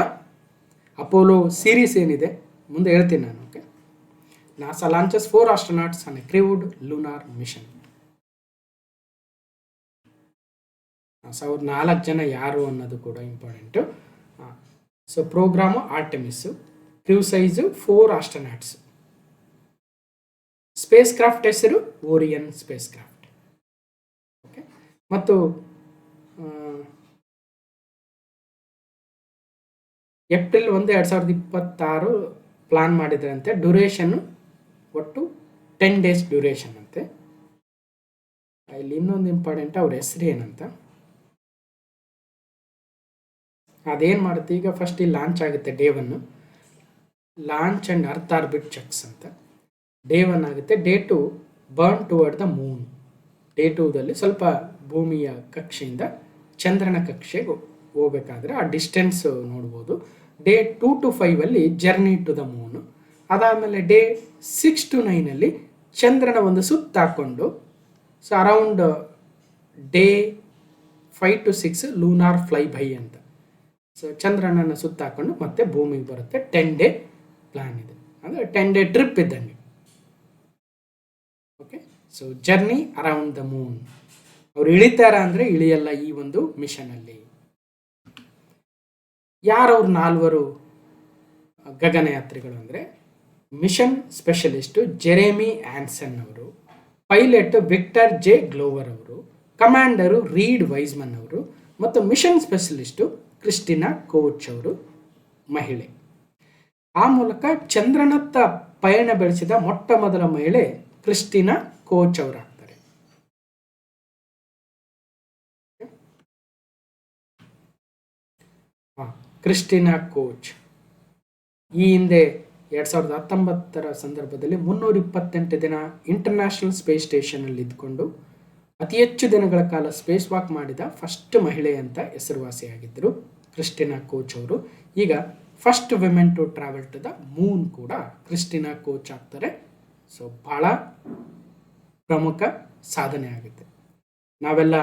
ಅಪೋಲೋ ಸೀರೀಸ್ ಏನಿದೆ ಮುಂದೆ ಹೇಳ್ತೀನಿ ನಾನು. Okay. NASA launches 4 astronauts on a crewed lunar mission. NASA ಅವ್ರು 4 ಜನ ಯಾರು ಅನ್ನೋದು ಕೂಡ ಇಂಪಾರ್ಟೆಂಟು. ಸೊ ಪ್ರೋಗ್ರಾಮು ಆರ್ಟೆಮಿಸ್ಸು, ಕ್ರೂ ಸೈಜು 4 astronauts. ಸ್ಪೇಸ್ ಕ್ರಾಫ್ಟ್ ಹೆಸರು ಓರಿಯನ್ ಸ್ಪೇಸ್ ಕ್ರಾಫ್ಟ್. ಓಕೆ. ಮತ್ತು ಏಪ್ರಿಲ್ 1, 2026 ಪ್ಲಾನ್ ಮಾಡಿದ್ರಂತೆ. ಡ್ಯೂರೇಷನ್ನು ಒಟ್ಟು 10 days ಡ್ಯೂರೇಷನ್ ಅಂತೆ. ಇಲ್ಲಿ ಇನ್ನೊಂದು ಇಂಪಾರ್ಟೆಂಟ್, ಅವ್ರ ಹೆಸರು ಏನಂತ, ಅದೇನು ಮಾಡುತ್ತೆ ಈಗ. ಫಸ್ಟ್ ಇಲ್ಲಿ ಲಾಂಚ್ ಆಗುತ್ತೆ day 1, launch and earth orbit checks ಅಂತ. ಡೇ 1 ಆಗುತ್ತೆ. Day 2 burn toward the moon. Day 2ದಲ್ಲಿ ಸ್ವಲ್ಪ ಭೂಮಿಯ ಕಕ್ಷೆಯಿಂದ ಚಂದ್ರನ ಕಕ್ಷೆಗೆ ಹೋಗ್ಬೇಕಾದ್ರೆ ಆ ಡಿಸ್ಟೆನ್ಸ್ ನೋಡ್ಬೋದು. Day 2 to 5 journey to the moon. ಅದಾದಮೇಲೆ ಡೇ 6 to 9 ಚಂದ್ರನ ಒಂದು ಸುತ್ತ ಹಾಕ್ಕೊಂಡು, so around day 5 to 6 lunar fly by ಅಂತ. ಸೊ ಚಂದ್ರನನ್ನು ಸುತ್ತ ಹಾಕ್ಕೊಂಡು ಮತ್ತೆ ಭೂಮಿಗೆ ಬರುತ್ತೆ. 10 day ಪ್ಲಾನ್ ಇದೆ, ಅಂದರೆ 10 day ಟ್ರಿಪ್ ಇದ್ದಂಗೆ. Okay. So journey around the Moon. ಅವ್ರು ಇಳಿತಾರ ಅಂದರೆ ಇಳಿಯಲ್ಲ ಈ ಒಂದು ಮಿಷನಲ್ಲಿ. ಯಾರವ್ರು 4 ಗಗನಯಾತ್ರಿಗಳು ಅಂದರೆ, ಮಿಷನ್ ಸ್ಪೆಷಲಿಸ್ಟು ಜೆರೆಮಿ ಆನ್ಸನ್ ಅವರು, ಪೈಲಟ್ ವಿಕ್ಟರ್ ಜೆ ಗ್ಲೋವರ್ ಅವರು, ಕಮಾಂಡರು ರೀಡ್ ವೈಸ್ಮನ್ ಅವರು, ಮತ್ತು ಮಿಷನ್ ಸ್ಪೆಷಲಿಸ್ಟು ಕ್ರಿಸ್ಟಿನಾ ಕೋಚ್ ಅವರು, ಮಹಿಳೆ. ಆ ಮೂಲಕ ಚಂದ್ರನತ್ತ ಪಯಣ ಬೆಳೆಸಿದ ಮೊಟ್ಟ ಮೊದಲ ಮಹಿಳೆ ಕ್ರಿಸ್ಟಿನಾ ಕೋಚ್ ಅವರಾಗ್ತಾರೆ. ಕ್ರಿಸ್ಟಿನಾ ಕೋಚ್ ಈ ಹಿಂದೆ 2019ರ ಸಂದರ್ಭದಲ್ಲಿ 328 ದಿನ ಇಂಟರ್ನ್ಯಾಷನಲ್ ಸ್ಪೇಸ್ ಸ್ಟೇಷನಲ್ಲಿ ಇದ್ಕೊಂಡು ಅತಿ ಹೆಚ್ಚು ದಿನಗಳ ಕಾಲ ಸ್ಪೇಸ್ ವಾಕ್ ಮಾಡಿದ ಫಸ್ಟ್ ಮಹಿಳೆ ಅಂತ ಹೆಸರುವಾಸಿಯಾಗಿದ್ದರು ಕ್ರಿಸ್ಟಿನಾ ಕೋಚ್ ಅವರು. ಈಗ first women to travel to the moon ಕೂಡ ಕ್ರಿಸ್ಟಿನಾ ಕೋಚ್ ಆಗ್ತಾರೆ. ಸೊ ಭಾಳ ಪ್ರಮುಖ ಸಾಧನೆ ಆಗುತ್ತೆ. ನಾವೆಲ್ಲ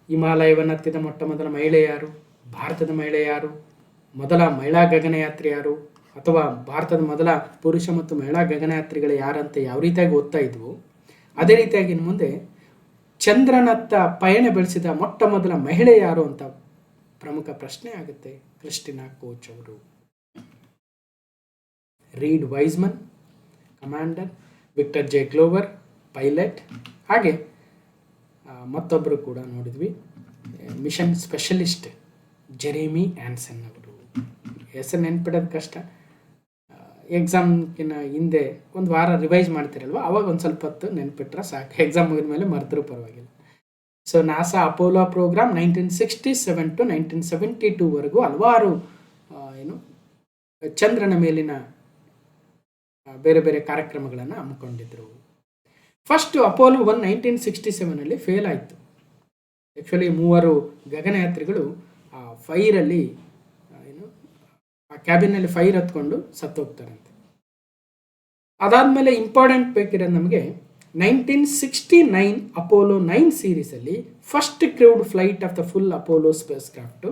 ಹಿಮಾಲಯವನ್ನು ಹತ್ತಿದ ಮೊಟ್ಟ ಮೊದಲ ಮಹಿಳೆ ಯಾರು, ಭಾರತದ ಮಹಿಳೆ ಯಾರು, ಮೊದಲ ಮಹಿಳಾ ಗಗನಯಾತ್ರಿ ಯಾರು, ಅಥವಾ ಭಾರತದ ಮೊದಲ ಪುರುಷ ಮತ್ತು ಮಹಿಳಾ ಗಗನಯಾತ್ರಿಗಳು ಯಾರಂತ ಯಾವ ರೀತಿಯಾಗಿ ಓದ್ತಾ ಇದ್ವು, ಅದೇ ರೀತಿಯಾಗಿ ಇನ್ನು ಮುಂದೆ ಚಂದ್ರನತ್ತ ಪಯಣ ಬೆಳೆಸಿದ ಮೊಟ್ಟ ಮೊದಲ ಮಹಿಳೆ ಯಾರು ಅಂತ ಪ್ರಮುಖ ಪ್ರಶ್ನೆ ಆಗುತ್ತೆ. ಕ್ರಿಸ್ಟಿನಾ ಕೋಚ್ ಅವರು. Reid Wiseman commander, Victor J Glover pilot, ಹಾಗೆ ಮತ್ತೊಬ್ಬರು ಕೂಡ ನೋಡಿದ್ವಿ ಮಿಷನ್ ಸ್ಪೆಷಲಿಸ್ಟ್ ಜೆರೆಮಿ ಆನ್ಸನ್ ಅವರು. ಹೆಸರು ನೆನ್ಪಿಡೋದು ಕಷ್ಟ. ಎಕ್ಸಾಮ್ಗಿನ ಹಿಂದೆ ಒಂದು ವಾರ ರಿವೈಸ್ ಮಾಡ್ತಿರಲ್ವ, ಅವಾಗ ಒಂದು ಸ್ವಲ್ಪ ಹೊತ್ತು ನೆನ್ಪಿಟ್ರೆ ಸಾಕು, ಎಕ್ಸಾಮ್ ಮುಗಿದ ಮೇಲೆ ಮರೆತರೂ ಪರವಾಗಿಲ್ಲ. So NASA Apollo program 1967 to 1972ವರೆಗೂ ಹಲವಾರು ಚಂದ್ರನ ಮೇಲಿನ ಬೇರೆ ಬೇರೆ ಕಾರ್ಯಕ್ರಮಗಳನ್ನು ಹಮ್ಮಿಕೊಂಡಿದ್ರು. ಫಸ್ಟ್ ಅಪೋಲೋ 1 1967 ಫೇಲ್ ಆಯಿತು. ಆ್ಯಕ್ಚುಲಿ 3 ಗಗನಯಾತ್ರಿಗಳು ಆ ಫೈರಲ್ಲಿ ಆ ಕ್ಯಾಬಿನಲ್ಲಿ ಫೈರ್ ಹತ್ಕೊಂಡು ಸತ್ತೋಗ್ತಾರಂತೆ. ಅದಾದಮೇಲೆ ಇಂಪಾರ್ಟೆಂಟ್ ಬೇಕಿರೋದು ನಮಗೆ 1969 ಅಪೋಲೋ 9 ಸೀರೀಸಲ್ಲಿ first crewed flight of the full Apollo spacecraft.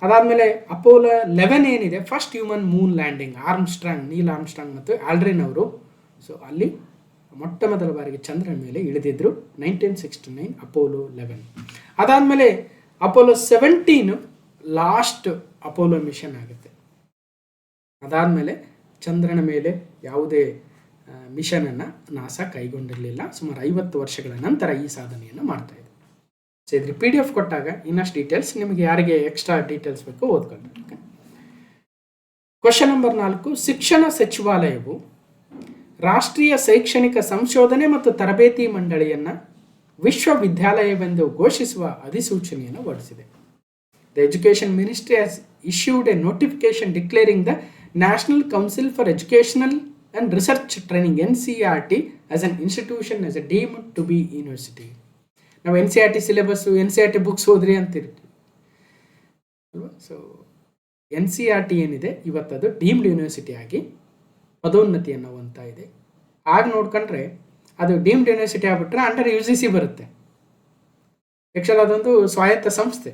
ಅದಾದಮೇಲೆ ಅಪೋಲೋ 11 ಏನಿದೆ first human moon landing, Neil Armstrong ಮತ್ತು ಆಲ್ಡ್ರಿನ್ ಅವರು ಸೊ ಅಲ್ಲಿ ಮೊಟ್ಟ ಮೊದಲ ಬಾರಿಗೆ ಚಂದ್ರನ ಮೇಲೆ ಇಳಿದಿದ್ರು 1969 ಅಪೋಲೋ 11. ಅದಾದಮೇಲೆ ಅಪೋಲೋ 17 ಲಾಸ್ಟ್ ಅಪೋಲೋ ಮಿಷನ್ ಆಗುತ್ತೆ. ಅದಾದಮೇಲೆ ಚಂದ್ರನ ಮೇಲೆ ಯಾವುದೇ ಮಿಷನನ್ನು ನಾಸಾ ಕೈಗೊಂಡಿರಲಿಲ್ಲ. ಸುಮಾರು 50 ವರ್ಷಗಳ ನಂತರ ಈ ಸಾಧನೆಯನ್ನು ಮಾಡ್ತಾ ಇದೆ. ಸೊ ಇದ್ರ PDF ಕೊಟ್ಟಾಗ ಇನ್ನಷ್ಟು ಡೀಟೇಲ್ಸ್ ನಿಮಗೆ ಯಾರಿಗೆ ಎಕ್ಸ್ಟ್ರಾ ಡೀಟೇಲ್ಸ್ ಬೇಕು ಓದ್ಕೊಂಡ್ರೆ. ಕ್ವಶನ್ ನಂಬರ್ 4, ಶಿಕ್ಷಣ ಸಚಿವಾಲಯವು ರಾಷ್ಟ್ರೀಯ ಶೈಕ್ಷಣಿಕ ಸಂಶೋಧನೆ ಮತ್ತು ತರಬೇತಿ ಮಂಡಳಿಯನ್ನು ವಿಶ್ವವಿದ್ಯಾಲಯವೆಂದು ಘೋಷಿಸುವ ಅಧಿಸೂಚನೆಯನ್ನು ಹೊರಡಿಸಿದೆ. The education ministry has issued a notification declaring the National Council for Educational and Research Training NCERT as an institution as a deemed to be university. ನಾವು NCERT ಸಿಲೆಬಸ್ಸು NCERT ಬುಕ್ಸ್ ಓದ್ರಿ ಅಂತಿರ್ತೀವಿ ಅಲ್ವಾ. ಸೊ NCERT ಏನಿದೆ ಇವತ್ತದು ಡೀಮ್ಡ್ ಯೂನಿವರ್ಸಿಟಿ ಆಗಿ ಪದೋನ್ನತಿಯನ್ನು ಹೊಂದ್ತಾ ಇದೆ. ಆಗ ನೋಡ್ಕೊಂಡ್ರೆ ಅದು ಡೀಮ್ಡ್ ಯೂನಿವರ್ಸಿಟಿ ಆಗ್ಬಿಟ್ರೆ ಅಂಡರ್ UGC ಬರುತ್ತೆ. ಆ್ಯಕ್ಚುಲಿ ಅದೊಂದು ಸ್ವಾಯತ್ತ ಸಂಸ್ಥೆ.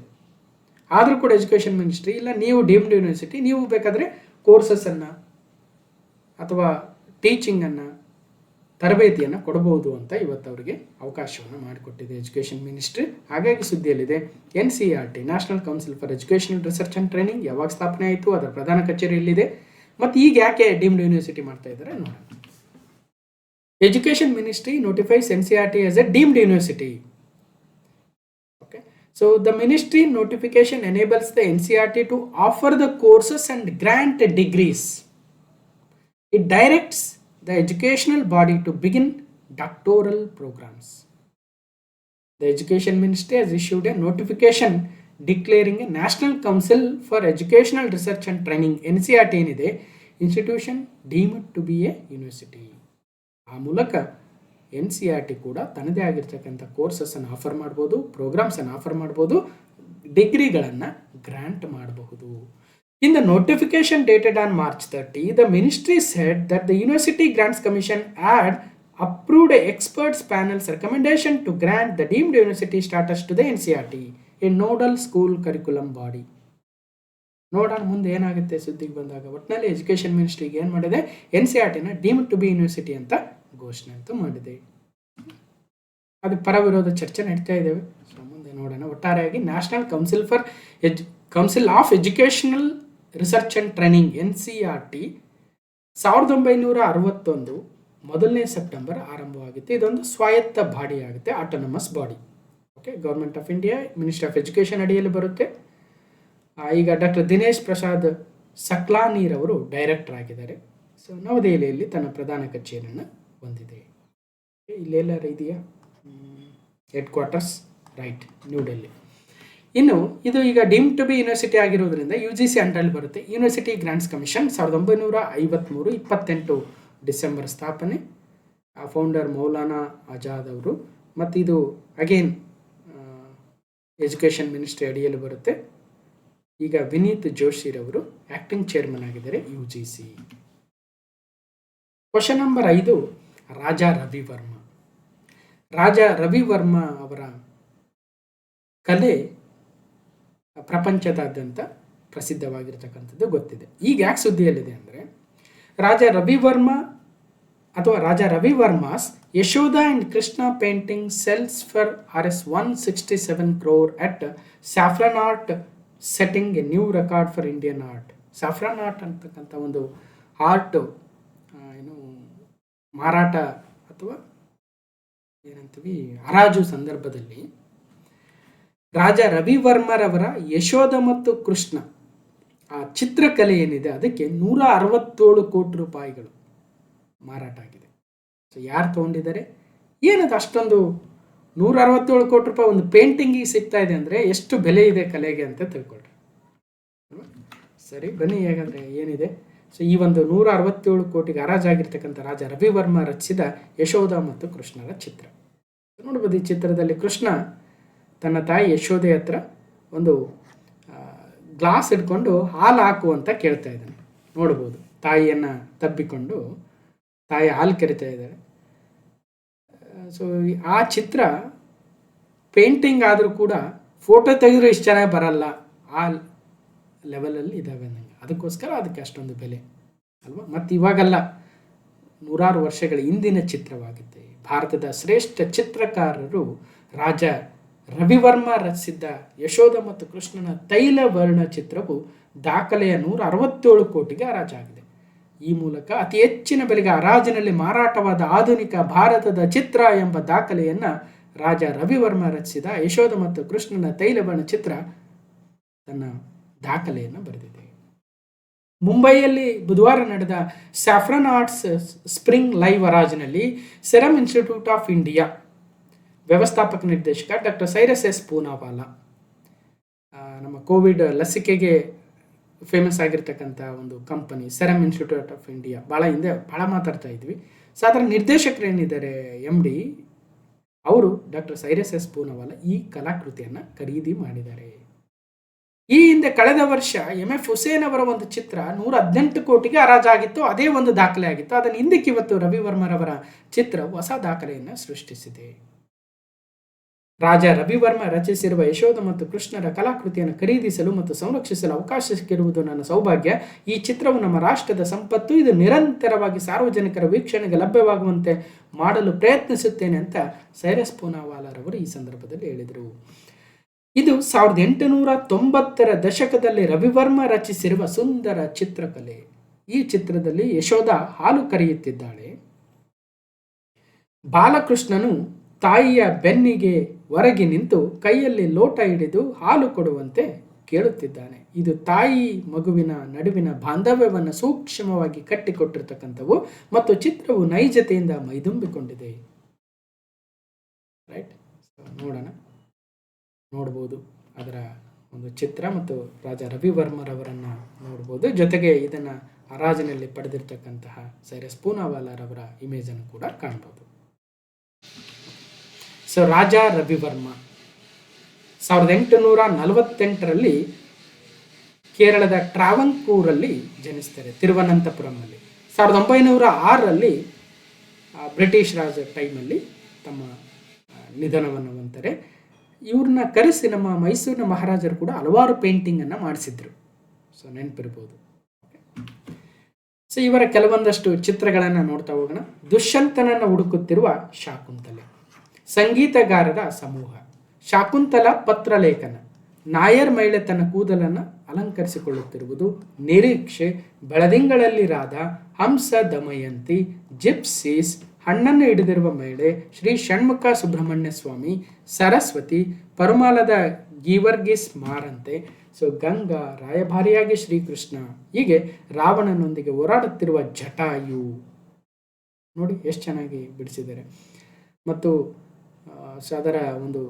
ಆದರೂ ಕೂಡ ಎಜುಕೇಷನ್ ಮಿನಿಸ್ಟ್ರಿ ಇಲ್ಲ, ನೀವು ಡೀಮ್ಡ್ ಯೂನಿವರ್ಸಿಟಿ, ನೀವು ಬೇಕಾದರೆ ಕೋರ್ಸಸ್ಸನ್ನು ಅಥವಾ ಟೀಚಿಂಗನ್ನು ತರಬೇತಿಯನ್ನು ಕೊಡಬಹುದು ಅಂತ ಇವತ್ತು ಅವರಿಗೆ ಅವಕಾಶವನ್ನು ಮಾಡಿಕೊಟ್ಟಿದೆ ಎಜುಕೇಷನ್ ಮಿನಿಸ್ಟ್ರಿ. ಹಾಗಾಗಿ ಸುದ್ದಿಯಲ್ಲಿದೆ NCERT National Council for Educational research and Training ಯಾವಾಗ ಸ್ಥಾಪನೆ ಆಯಿತು, ಅದರ ಪ್ರಧಾನ ಕಚೇರಿ ಎಲ್ಲಿದೆ, ಮತ್ತು ಈಗ ಯಾಕೆ ಡೀಮ್ಡ್ ಯೂನಿವರ್ಸಿಟಿ ಮಾಡ್ತಾ ಇದ್ದಾರೆ ನೋಡೋಣ. Education ministry notifies NCERT as a deemed university. Okay, so the ministry notification enables the NCERT to offer the courses and grant degrees. It directs the educational body to begin doctoral programs. The Education Ministry has issued a notification declaring a National Council for Educational Research and Training NCERT ಏನಿದೆ institution deemed to be a university. ಆ ಮೂಲಕ NCERT ಕೂಡ ತನ್ನದೇ ಆಗಿರ್ತಕ್ಕಂಥ ಕೋರ್ಸಸ್ಸನ್ನು ಆಫರ್ ಮಾಡ್ಬೋದು, ಪ್ರೋಗ್ರಾಮ್ಸನ್ನು ಆಫರ್ ಮಾಡ್ಬೋದು, ಡಿಗ್ರಿಗಳನ್ನು ಗ್ರಾಂಟ್ ಮಾಡಬಹುದು. In the notification dated on March 30, the ministry said that the University Grants Commission had approved a experts panel's recommendation to grant the deemed university status to the NCERT, a nodal school curriculum body. ನೋಡೋಣ ಮುಂದೆ ಏನಾಗುತ್ತೆ ಸುದ್ದಿಗೆ ಬಂದಾಗ. ಒಟ್ಟಿನಲ್ಲಿ ಎಜುಕೇಷನ್ ಮಿನಿಸ್ಟ್ರಿಗೆ ಏನು ಮಾಡಿದೆ, NCERTನ ಡೀಮ್ಡ್ ಟು ಬಿ ಯೂನಿವರ್ಸಿಟಿ ಅಂತ ಘೋಷಣೆ ಅಂತೂ ಮಾಡಿದೆ. ಅದು ಪರ ವಿರೋಧ ಚರ್ಚೆ ನಡೀತಾ ಇದ್ದೇವೆ. ಸೊ ಮುಂದೆ ನೋಡೋಣ. ಒಟ್ಟಾರೆಯಾಗಿ national council of educational research and training NCERT 1961 1ನೇ ಸೆಪ್ಟೆಂಬರ್ ಆರಂಭವಾಗಿತ್ತು. ಇದೊಂದು ಸ್ವಾಯತ್ತ ಬಾಡಿ ಆಗುತ್ತೆ, autonomous body. Okay, government of India, ministry of education ಅಡಿಯಲ್ಲಿ ಬರುತ್ತೆ. ಈಗ ಡಾಕ್ಟರ್ ದಿನೇಶ್ ಪ್ರಸಾದ್ ಸಕ್ಲಾನೀರವರು ಡೈರೆಕ್ಟರ್ ಆಗಿದ್ದಾರೆ. ಸೊ ನವದೆಹಲಿಯಲ್ಲಿ ತನ್ನ ಪ್ರಧಾನ ಕಚೇರಿಯನ್ನು ಹೊಂದಿದೆ. ಇಲ್ಲೆಲ್ಲರ ಇದೆಯಾ headquarters? Right, New Delhi. ಇನ್ನು ಇದು ಈಗ ಡೀಮ್ಡ್ ಟು ಬಿ ಯೂನಿವರ್ಸಿಟಿ ಆಗಿರೋದ್ರಿಂದ UGC ಅಂಡರಲ್ಲಿ ಬರುತ್ತೆ. ಯೂನಿವರ್ಸಿಟಿ ಗ್ರಾಂಟ್ಸ್ ಕಮಿಷನ್ 1953 28 ಡಿಸೆಂಬರ್ ಸ್ಥಾಪನೆ. ಆ ಫೌಂಡರ್ ಮೌಲಾನಾ ಆಜಾದ್ ಅವರು. ಮತ್ತು ಇದು ಅಗೇನ್ ಎಜುಕೇಷನ್ ಮಿನಿಸ್ಟ್ರಿ ಅಡಿಯಲ್ಲಿ ಬರುತ್ತೆ. ಈಗ ವಿನೀತ್ ಜೋಶಿರವರು ಆ್ಯಕ್ಟಿಂಗ್ ಚೇರ್ಮನ್ ಆಗಿದ್ದಾರೆ UGC. Question number 5, Raja Ravi Varma ಅವರ ಕಲೆ ಪ್ರಪಂಚದಾದ್ಯಂತ ಪ್ರಸಿದ್ಧವಾಗಿರ್ತಕ್ಕಂಥದ್ದು ಗೊತ್ತಿದೆ. ಈಗ ಯಾಕೆ ಸುದ್ದಿಯಲ್ಲಿದೆ ಅಂದರೆ, Raja Ravi Varma's Yashoda and Krishna painting sells for Rs 167 crore at Saffron Art, setting a new record for Indian art. Saffron Art ಅಂತಕ್ಕಂಥ ಒಂದು ಆರ್ಟ್ ಮಾರಾಟ ಅಥವಾ ಏನಂತೀವಿ ಹರಾಜು ಸಂದರ್ಭದಲ್ಲಿ ರಾಜ ರವಿವರ್ಮರವರ ಯಶೋಧ ಮತ್ತು ಕೃಷ್ಣ ಆ ಚಿತ್ರಕಲೆ ಏನಿದೆ ಅದಕ್ಕೆ 167 ಕೋಟಿ ರೂಪಾಯಿಗಳು ಮಾರಾಟ ಆಗಿದೆ. ಸೊ ಯಾರು ತೊಗೊಂಡಿದ್ದಾರೆ, ಏನದು ಅಷ್ಟೊಂದು 167 ಕೋಟಿ ರೂಪಾಯಿ ಒಂದು ಪೇಂಟಿಂಗಿಗೆ ಸಿಗ್ತಾ ಇದೆ ಅಂದರೆ ಎಷ್ಟು ಬೆಲೆ ಇದೆ ಕಲೆಗೆ ಅಂತ ತಿಳ್ಕೊಳ್ರಿ. ಸರಿ, ಬನ್ನಿ ಹೇಗಂದರೆ ಏನಿದೆ. ಸೊ ಈ ಒಂದು 167 ಕೋಟಿಗೆ ಹರಾಜಾಗಿರ್ತಕ್ಕಂಥ ರಾಜ ರವಿವರ್ಮ ರಚಿಸಿದ ಯಶೋಧ ಮತ್ತು ಕೃಷ್ಣರ ಚಿತ್ರ ನೋಡ್ಬೋದು. ಈ ಚಿತ್ರದಲ್ಲಿ ಕೃಷ್ಣ ತನ್ನ ತಾಯಿ ಯಶೋಧೆ ಹತ್ರ ಒಂದು ಗ್ಲಾಸ್ ಹಿಡ್ಕೊಂಡು ಹಾಲು ಹಾಕು ಅಂತ ಕೇಳ್ತಾ ಇದ್ದಾನೆ. ನೋಡ್ಬೋದು, ತಾಯಿಯನ್ನು ತಬ್ಬಿಕೊಂಡು ತಾಯಿ ಹಾಲು ಕರಿತಾ ಇದ್ದಾಳೆ. ಸೊ ಆ ಚಿತ್ರ ಪೇಂಟಿಂಗ್ ಆದರೂ ಕೂಡ ಫೋಟೋ ತೆಗೆದ್ರೆ ಇಷ್ಟು ಚೆನ್ನಾಗಿ ಬರಲ್ಲ, ಆ ಲೆವೆಲಲ್ಲಿ ಇದ್ದಾವೆ ನನಗೆ. ಅದಕ್ಕೋಸ್ಕರ ಅದಕ್ಕೆ ಅಷ್ಟೊಂದು ಬೆಲೆ ಅಲ್ವಾ. ಮತ್ತು ಇವಾಗಲ್ಲ, ನೂರಾರು ವರ್ಷಗಳ ಹಿಂದಿನ ಚಿತ್ರವಾಗಿದೆ. ಭಾರತದ ಶ್ರೇಷ್ಠ ಚಿತ್ರಕಾರರು ರಾಜ ರವಿವರ್ಮ ರಚಿಸಿದ್ದ ಯಶೋಧ ಮತ್ತು ಕೃಷ್ಣನ ತೈಲ ವರ್ಣ ಚಿತ್ರವು ದಾಖಲೆಯ 167 ಕೋಟಿಗೆ ಹರಾಜಾಗಿದೆ. ಈ ಮೂಲಕ ಅತಿ ಹೆಚ್ಚಿನ ಬೆಲೆಗೆ ಹರಾಜಿನಲ್ಲಿ ಮಾರಾಟವಾದ ಆಧುನಿಕ ಭಾರತದ ಚಿತ್ರ ಎಂಬ ದಾಖಲೆಯನ್ನು ರಾಜ ರವಿವರ್ಮ ರಚಿಸಿದ ಯಶೋಧ ಮತ್ತು ಕೃಷ್ಣನ ತೈಲವರ್ಣ ಚಿತ್ರ ತನ್ನ ದಾಖಲೆಯನ್ನು ಬರೆದಿದೆ. ಮುಂಬೈಯಲ್ಲಿ ಬುಧವಾರ ನಡೆದ ಸ್ಯಾಫ್ರನ್ ಆರ್ಟ್ಸ್ ಸ್ಪ್ರಿಂಗ್ ಲೈವ್ ಹರಾಜಿನಲ್ಲಿ ಸೆರಮ್ ಇನ್ಸ್ಟಿಟ್ಯೂಟ್ ಆಫ್ ಇಂಡಿಯಾ ವ್ಯವಸ್ಥಾಪಕ ನಿರ್ದೇಶಕ ಡಾಕ್ಟರ್ ಸೈರಸ್ ಎಸ್ ಪೂನಾವಾಲಾ, ನಮ್ಮ ಕೋವಿಡ್ ಲಸಿಕೆಗೆ ಫೇಮಸ್ ಆಗಿರ್ತಕ್ಕಂಥ ಒಂದು company serum Institute of India, ಭಾಳ ಮಾತಾಡ್ತಾ ಇದ್ವಿ. ಸೊ ಅದರ ನಿರ್ದೇಶಕರು ಏನಿದ್ದಾರೆ MD, ಅವರು ಡಾಕ್ಟರ್ ಸೈರಸ್ ಎಸ್ ಪೂನಾವಾಲಾ ಈ ಕಲಾಕೃತಿಯನ್ನು ಖರೀದಿ ಮಾಡಿದ್ದಾರೆ. ಈ ಹಿಂದೆ ಕಳೆದ ವರ್ಷ MF ಹುಸೇನ್ ಅವರ ಒಂದು ಚಿತ್ರ 118 ಕೋಟಿಗೆ ಹರಾಜಾಗಿತ್ತು. ಅದೇ ಒಂದು ದಾಖಲೆ ಆಗಿತ್ತು. ಅದನ್ನು ಹಿಂದಕ್ಕೆ ಇವತ್ತು ರವಿವರ್ಮರವರ ಚಿತ್ರ ಹೊಸ ದಾಖಲೆಯನ್ನು ಸೃಷ್ಟಿಸಿದೆ. ರಾಜ ರವಿವರ್ಮ ರಚಿಸಿರುವ ಯಶೋಧ ಮತ್ತು ಕೃಷ್ಣರ ಕಲಾಕೃತಿಯನ್ನು ಖರೀದಿಸಲು ಮತ್ತು ಸಂರಕ್ಷಿಸಲು ಅವಕಾಶ ಸಿಕ್ಕಿರುವುದು ನನ್ನ ಸೌಭಾಗ್ಯ. ಈ ಚಿತ್ರವು ನಮ್ಮ ರಾಷ್ಟ್ರದ ಸಂಪತ್ತು. ಇದು ನಿರಂತರವಾಗಿ ಸಾರ್ವಜನಿಕರ ವೀಕ್ಷಣೆಗೆ ಲಭ್ಯವಾಗುವಂತೆ ಮಾಡಲು ಪ್ರಯತ್ನಿಸುತ್ತೇನೆ ಅಂತ ಸೈರಸ್ ಪೂನಾವಾಲಾರವರು ಈ ಸಂದರ್ಭದಲ್ಲಿ ಹೇಳಿದರು. ಇದು 1890ರ ದಶಕದಲ್ಲಿ ರವಿವರ್ಮ ರಚಿಸಿರುವ ಸುಂದರ ಚಿತ್ರಕಲೆ. ಈ ಚಿತ್ರದಲ್ಲಿ ಯಶೋಧ ಹಾಲು ಕರೆಯುತ್ತಿದ್ದಾಳೆ. ಬಾಲಕೃಷ್ಣನು ತಾಯಿಯ ಬೆನ್ನಿಗೆ ಹೊರಗೆ ನಿಂತು ಕೈಯಲ್ಲಿ ಲೋಟ ಹಿಡಿದು ಹಾಲು ಕೊಡುವಂತೆ ಕೇಳುತ್ತಿದ್ದಾನೆ. ಇದು ತಾಯಿ ಮಗುವಿನ ನಡುವಿನ ಬಾಂಧವ್ಯವನ್ನು ಸೂಕ್ಷ್ಮವಾಗಿ ಕಟ್ಟಿಕೊಟ್ಟಿರ್ತಕ್ಕಂಥವು ಮತ್ತು ಚಿತ್ರವು ನೈಜತೆಯಿಂದ ಮೈದುಂಬಿಕೊಂಡಿದೆ. ರೈಟ್, ನೋಡ್ಬೋದು ಅದರ ಒಂದು ಚಿತ್ರ ಮತ್ತು ರಾಜ ರವಿವರ್ಮರವರನ್ನು ನೋಡ್ಬೋದು. ಜೊತೆಗೆ ಇದನ್ನು ಹರಾಜಿನಲ್ಲಿ ಪಡೆದಿರ್ತಕ್ಕಂತಹ ಸೈರಸ್ ಪೂನಾವಾಲಾರವರ ಇಮೇಜನ್ನು ಕೂಡ ಕಾಣ್ಬೋದು. ಸೊ ರಾಜ ರವಿವರ್ಮ 1848ರಲ್ಲಿ ಕೇರಳದ ಟ್ರಾವಂಕೂರಲ್ಲಿ ಜನಿಸ್ತಾರೆ, ತಿರುವನಂತಪುರಂನಲ್ಲಿ. 1906ರಲ್ಲಿ ಬ್ರಿಟಿಷ್ ರಾಜ ಟೈಮಲ್ಲಿ ತಮ್ಮ ನಿಧನವನ್ನು ಹೊಂತಾರೆ. ಇವ್ರನ್ನ ಕರೆಸಿ ನಮ್ಮ ಮೈಸೂರಿನ ಮಹಾರಾಜರು ಕೂಡ ಹಲವಾರು ಪೇಂಟಿಂಗನ್ನು ಮಾಡಿಸಿದ್ರು. ಸೊ ನೆನಪಿರ್ಬೋದು. ಸೊ ಇವರ ಕೆಲವೊಂದಷ್ಟು ಚಿತ್ರಗಳನ್ನು ನೋಡ್ತಾ ಹೋಗೋಣ. ದುಷ್ಯಂತನನ್ನು ಹುಡುಕುತ್ತಿರುವ ಶಾಕುಂತಲೆ, ಸಂಗೀತಗಾರರ ಸಮೂಹ, ಶಾಕುಂತಲ ಪತ್ರಲೇಖನ, ನಾಯರ್ ಮಹಿಳೆ ತನ್ನ ಕೂದಲನ್ನು ಅಲಂಕರಿಸಿಕೊಳ್ಳುತ್ತಿರುವುದು, ನಿರೀಕ್ಷೆ, ಬೆಳದಿಂಗಳಲ್ಲಿ ರಾಧ, ಹಂಸ ದಮಯಂತಿ, ಜಿಪ್ಸೀಸ್, ಹಣ್ಣನ್ನು ಹಿಡಿದಿರುವ ಮಹಿಳೆ, ಶ್ರೀ ಷಣ್ಮುಖ ಸುಬ್ರಹ್ಮಣ್ಯ ಸ್ವಾಮಿ, ಸರಸ್ವತಿ, ಪರುಮಾಲದ ಗೀವರ್ಗಿಸ್ ಮಾರಂತೆ, ಸೊ ಗಂಗಾ, ರಾಯಭಾರಿಯಾಗಿ ಶ್ರೀಕೃಷ್ಣ, ಹೀಗೆ ರಾವಣನೊಂದಿಗೆ ಹೋರಾಡುತ್ತಿರುವ ಜಟಾಯು. ನೋಡಿ ಎಷ್ಟು ಚೆನ್ನಾಗಿ ಬಿಡಿಸಿದ್ದಾರೆ. ಮತ್ತು ಅದರ ಒಂದು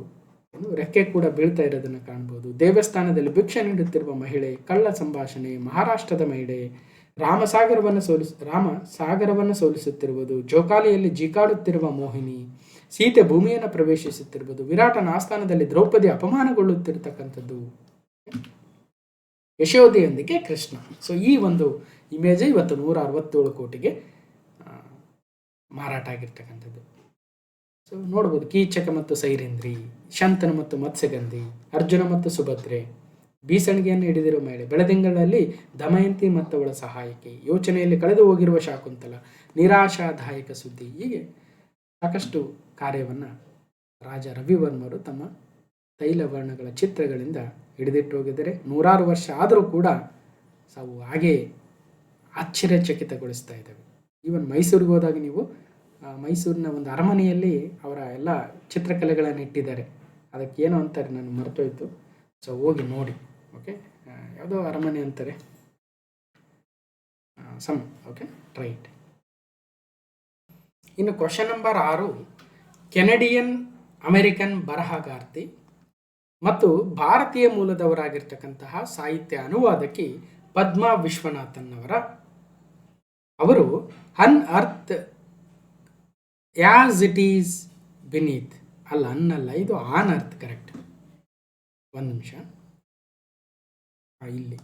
ರೆಕ್ಕೆ ಕೂಡ ಬೀಳ್ತಾ ಇರೋದನ್ನು ಕಾಣ್ಬೋದು. ದೇವಸ್ಥಾನದಲ್ಲಿ ಭಿಕ್ಷೆ ನೀಡುತ್ತಿರುವ ಮಹಿಳೆ, ಕಳ್ಳ ಸಂಭಾಷಣೆ, ಮಹಾರಾಷ್ಟ್ರದ ಮಹಿಳೆ, ರಾಮ ಸಾಗರವನ್ನು ಸೋಲಿಸುತ್ತಿರುವುದು, ಜೋಕಾಲಿಯಲ್ಲಿ ಜೀಕಾಡುತ್ತಿರುವ ಮೋಹಿನಿ, ಸೀತೆ ಭೂಮಿಯನ್ನು ಪ್ರವೇಶಿಸುತ್ತಿರುವುದು, ವಿರಾಟನ ಆಸ್ಥಾನದಲ್ಲಿ ದ್ರೌಪದಿ ಅಪಮಾನಗೊಳ್ಳುತ್ತಿರತಕ್ಕಂಥದ್ದು, ಯಶೋಧೆಯೊಂದಿಗೆ ಕೃಷ್ಣ. ಸೊ ಈ ಒಂದು ಇಮೇಜ್ ಇವತ್ತು 167 ಕೋಟಿಗೆ ಮಾರಾಟ ಆಗಿರ್ತಕ್ಕಂಥದ್ದು. ಸೊ ನೋಡ್ಬೋದು. ಕೀಚಕ ಮತ್ತು ಸೈರೇಂದ್ರಿ, ಶಂತನು ಮತ್ತು ಮತ್ಸ್ಯಗಂಧಿ, ಅರ್ಜುನ ಮತ್ತು ಸುಭದ್ರೆ, ಬೀಸಣಿಗೆಯನ್ನು ಹಿಡಿದಿರುವ ಮಹಿಳೆ, ಬೆಳದಿಂಗಳಲ್ಲಿ ದಮಯಂತಿ ಮತ್ತು ಅವಳ ಸಹಾಯಕಿ, ಯೋಚನೆಯಲ್ಲಿ ಕಳೆದು ಹೋಗಿರುವ ಶಾಕುಂತಲ, ನಿರಾಶಾದಾಯಕ ಸುದ್ದಿ, ಹೀಗೆ ಸಾಕಷ್ಟು ಕಾರ್ಯವನ್ನು ರಾಜ ರವಿವರ್ಮರು ತಮ್ಮ ತೈಲವರ್ಣಗಳ ಚಿತ್ರಗಳಿಂದ ಹಿಡಿದಿಟ್ಟು ಹೋಗಿದ್ದಾರೆ. 100 ವರ್ಷ ಆದರೂ ಕೂಡ ಅವು ಹಾಗೆ ಆಶ್ಚರ್ಯಚಕಿತಗೊಳಿಸ್ತಾ ಇದ್ದಾವೆ. ಈವನ್ ಮೈಸೂರಿಗೆ ಹೋದಾಗ ನೀವು ಮೈಸೂರಿನ ಒಂದು ಅರಮನೆಯಲ್ಲಿ ಅವರ ಎಲ್ಲ ಚಿತ್ರಕಲೆಗಳನ್ನು ಇಟ್ಟಿದ್ದಾರೆ. ಅದಕ್ಕೆ ಏನೋ ಅಂತಾರೆ, ನಾನು ಮರ್ತೋಯ್ತು. ಸೊ ಹೋಗಿ ನೋಡಿ. ಓಕೆ, ಯಾವುದೋ ಅರಮನೆ ಅಂತಾರೆ ಓಕೆ, ರೈಟ್. ಇನ್ನು ಕ್ವಶನ್ ನಂಬರ್ 6, ಕೆನಡಿಯನ್ ಅಮೆರಿಕನ್ ಬರಹಗಾರ್ತಿ ಮತ್ತು ಭಾರತೀಯ ಮೂಲದವರಾಗಿರ್ತಕ್ಕಂತಹ ಸಾಹಿತ್ಯ ಅನುವಾದಕಿ ಪದ್ಮಾ ವಿಶ್ವನಾಥನ್ ಅವರು earth as it is beneath, ಅನ್ನಲ್ಲ, ಇದು ಆನ್ ಅರ್ತ್, ಕರೆಕ್ಟ್. ಒಂದು ನಿಮಿಷ, ಇಲ್ಲಿ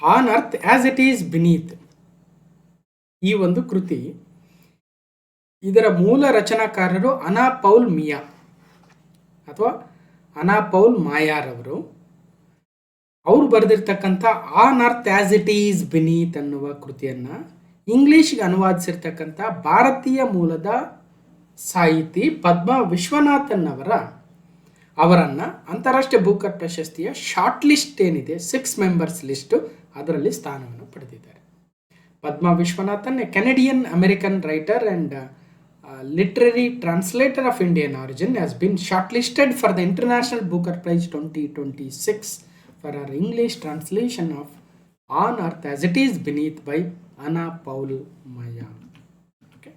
on earth as it is beneath ಈ ಒಂದು ಕೃತಿ ಇದರ ಮೂಲ ರಚನಾಕಾರರು ಅನಾ ಪೌಲ್ ಮಿಯಾ ಅಥವಾ ಅನಾ ಪೌಲ್ ಮಾಯಾರ್ ಅವರು ಬರೆದಿರ್ತಕ್ಕಂಥ on earth as it is beneath ಅನ್ನುವ ಕೃತಿಯನ್ನು ಇಂಗ್ಲಿಷ್ಗೆ ಅನುವಾದಿಸಿರ್ತಕ್ಕಂಥ ಭಾರತೀಯ ಮೂಲದ ಸಾಹಿತಿ ಪದ್ಮ ವಿಶ್ವನಾಥನ್ ಅವರನ್ನು ಅಂತಾರಾಷ್ಟ್ರೀಯ ಬೂಕರ್ ಪ್ರಶಸ್ತಿಯ ಶಾರ್ಟ್ ಲಿಸ್ಟ್ ಏನಿದೆ 6 ಮೆಂಬರ್ಸ್ ಲಿಸ್ಟು ಅದರಲ್ಲಿ ಸ್ಥಾನವನ್ನು ಪಡೆದಿದ್ದಾರೆ. Padma Viswanathan Canadian American writer and literary translator of Indian origin has been shortlisted for the International Booker Prize 2026 for her English translation of On Earth as It Is Beneath by Anna Paul Maya. Okay.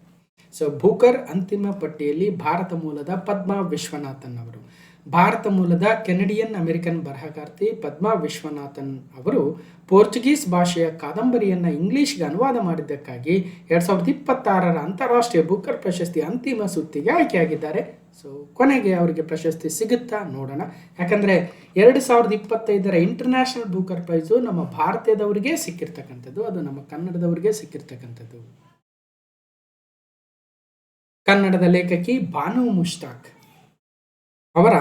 So Booker ಅಂತಿಮ ಪಟ್ಟಿಯಲ್ಲಿ ಭಾರತ ಮೂಲದ ಪದ್ಮ ವಿಶ್ವನಾಥನ್ ಅವರು, ಭಾರತ ಮೂಲದ ಕೆನಡಿಯನ್ ಅಮೆರಿಕನ್ ಬರಹಗಾರ್ತಿ ಪದ್ಮ ವಿಶ್ವನಾಥನ್ ಅವರು ಪೋರ್ಚುಗೀಸ್ ಭಾಷೆಯ ಕಾದಂಬರಿಯನ್ನು ಇಂಗ್ಲಿಷ್ಗೆ ಅನುವಾದ ಮಾಡಿದ್ದಕ್ಕಾಗಿ 2026ರ ಅಂತಾರಾಷ್ಟ್ರೀಯ ಬೂಕರ್ ಪ್ರಶಸ್ತಿ ಅಂತಿಮ ಸುತ್ತಿಗೆ ಆಯ್ಕೆಯಾಗಿದ್ದಾರೆ. ಸೊ ಕೊನೆಗೆ ಅವರಿಗೆ ಪ್ರಶಸ್ತಿ ಸಿಗುತ್ತಾ ನೋಡೋಣ. ಯಾಕಂದರೆ 2025ರ ಇಂಟರ್ನ್ಯಾಷನಲ್ ಬೂಕರ್ ಪ್ರೈಸು ನಮ್ಮ ಭಾರತದವರಿಗೆ ಸಿಕ್ಕಿರ್ತಕ್ಕಂಥದ್ದು, ಅದು ನಮ್ಮ ಕನ್ನಡದವರಿಗೆ ಸಿಕ್ಕಿರ್ತಕ್ಕಂಥದ್ದು. ಕನ್ನಡದ ಲೇಖಕಿ ಬಾನು ಮುಷ್ತಾಕ್ ಅವರ